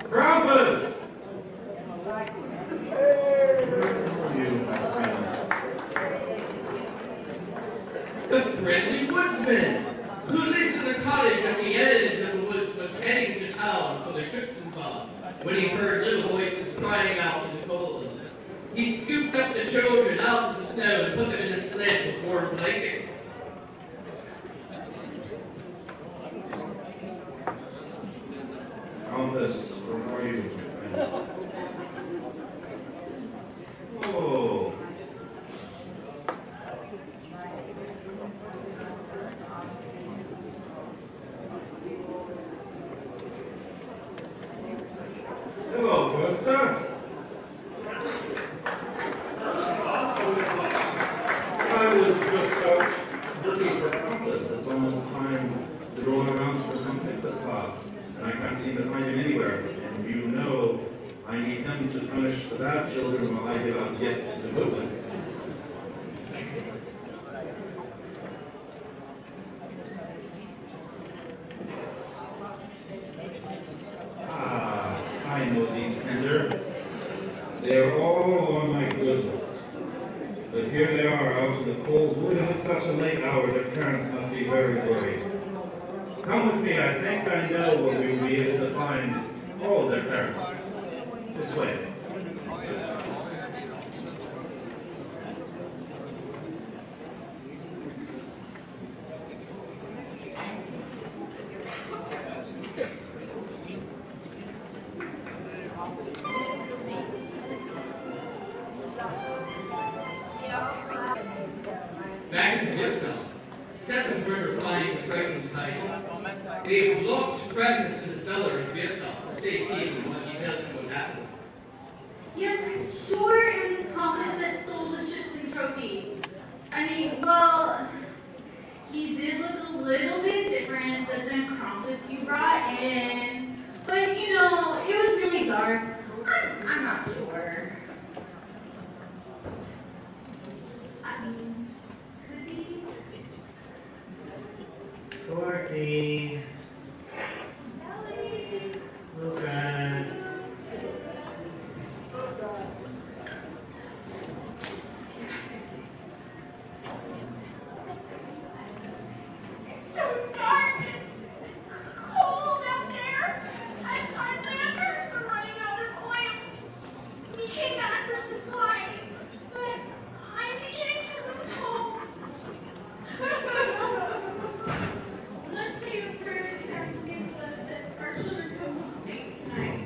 Krampus! The friendly woodsman, who lives in a cottage at the edge of the woods, was heading to town for the Trachtenvereine when he heard little voices crying out in the cold. He scooped up the children out of the snow and put them in a sled with warm blankets. Krampus, where are you? Oh. Hello, Buster. I was just out looking for Krampus. It's almost time to go around for some picnic spot, and I can't seem to find him anywhere. And you know, I need him to punish the bad children while I give out gifts to the good ones. Ah, I know these kinder. They're all on my good list. But here they are out in the cold wood, and at such a late hour, their parents must be very worried. Come with me, I think I know where we will be able to find all their parents. This way. Back in the Wirtshaus, 7 were flying the Trachtenvereine. They locked Krampus in the cellar in the Wirtshaus for safekeeping while she tells them what happened. Yes, I'm sure it was Krampus that stole the ships and trophies. I mean, well, he did look a little bit different than the Krampus you brought in. But, you know, it was really dark. I'm not sure. I mean, could be. Dorothy. Lucas. It's so dark and cold out there. And our lanterns are running out of oil. We came back for supplies, but I'm beginning to lose hope. Let's say a prayer and forgive us that our children come home safe tonight.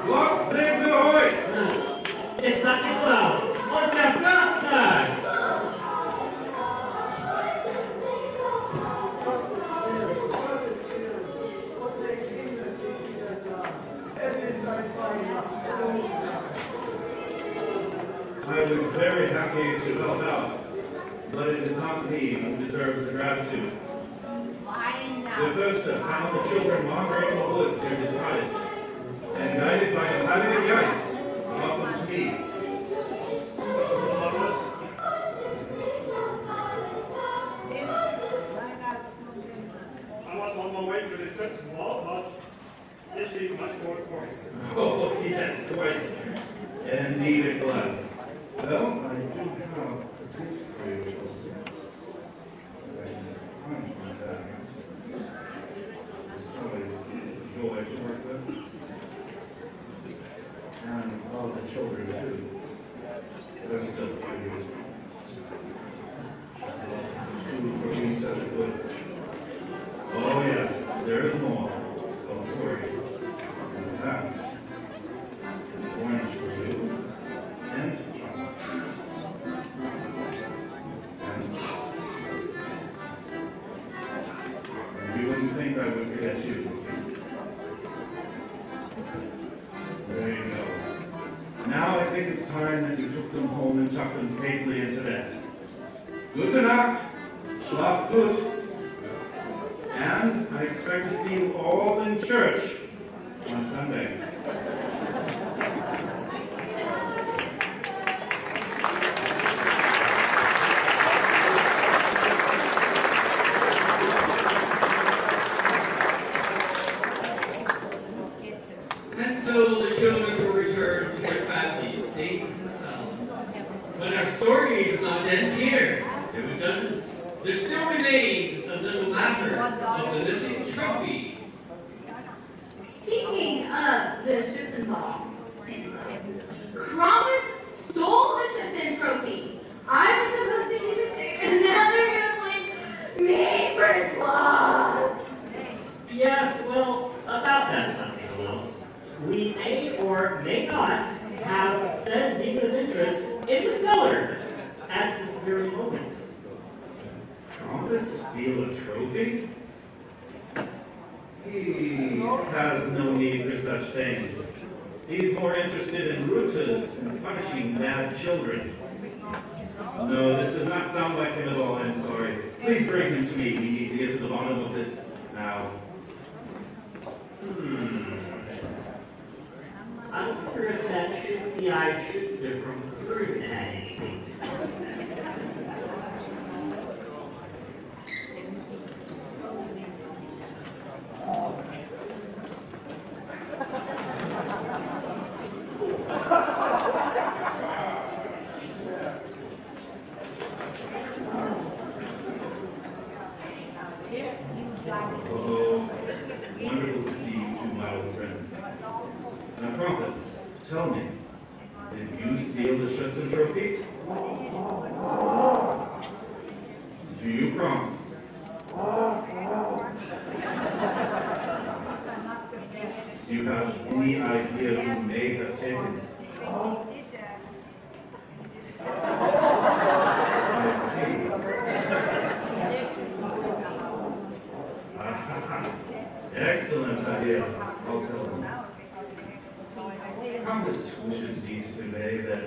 Lock, save the ahoy! It's Santa Claus! Und der Förster! I was very happy to help out, but it is not me who deserves the gratitude. The first found the children wandering in the woods near this cottage, and guided by the Bavarian and Austrian, brought them to me. I was on my way to the church wall, but this is much more important. Oh, yes, quite. Indeed it was. Well, I do have a gift for you, Chelsea. It's always a joy to work with. And all the children too. They're still pretty good. Food for being such a good. Oh yes, there is more. Don't worry. In fact, orange for you and chocolate. And you wouldn't think I would forget you. There you go. Now I think it's time that you took them home and tucked them safely into bed. Gute Nacht, schlaf gut. And I expect to see you all in church on Sunday. And so the children will return to their families safe and sound. But our story does not end here. If it doesn't, there still remains a little matter of the missing trophy. Speaking of the Schützenball, Krampus stole the Schützen trophy. I was supposed to keep it safe, and now they're gonna blame me for its loss. Yes, well, about that something else. We may or may not have said demon of interest in the cellar at this very moment. Krampus steal a trophy? He has no need for such things. He's more interested in routes and punishing bad children. No, this does not sound like him at all, I'm sorry. Please bring him to me. We need to get to the bottom of this now. I wonder if that shifty-eyed Schütze from Bergen had anything to do with this. Oh, wonderful to see you two, my old friend. Now, Krampus, tell me, did you steal the Schützen trophy? Do you promise? Do you have any idea who may have taken it? I see. Excellent idea. I'll tell them. Krampus wishes me to convey that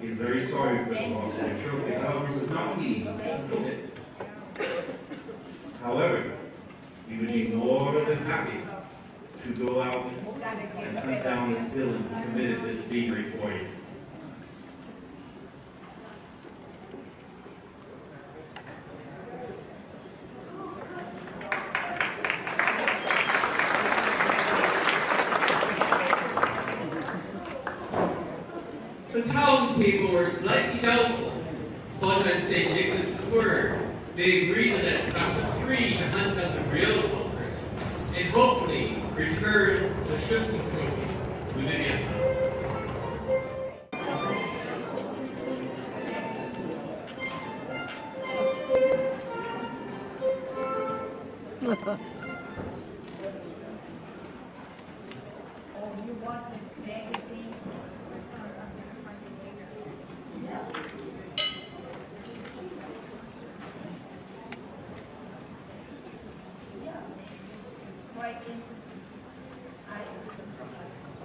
he's very sorry for the loss of the trophy. However, it was not he who took it. However, he would be more than happy to go out and hunt down this villain who committed this thievery for you. The townspeople were slightly doubtful, but on St. Nicholas's word, they agreed to let Krampus free to hunt down the real culprit, and hopefully return the Schützen trophy to the Wirtshaus.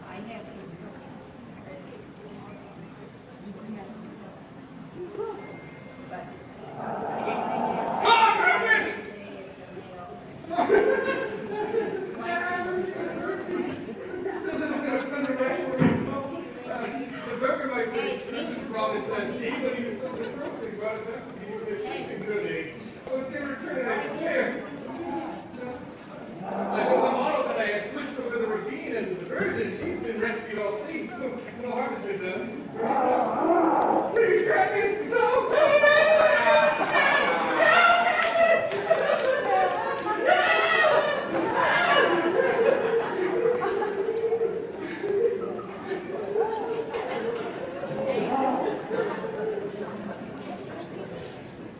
I have my son promised that anybody who stole the trophy brought it back to me with a choosing good egg. Once they return it, I swear. I told the model that I had pushed over the ravine and the virgin, she's been rescued all safe, so no harm has been done. Please, Krampus, don't!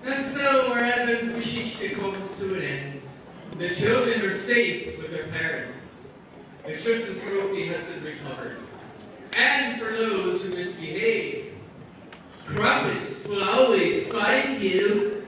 And so our Advent's Geschichte comes to an end. The children are safe with their parents. The Schützen trophy has been recovered. And for those who misbehave, Krampus will always find you.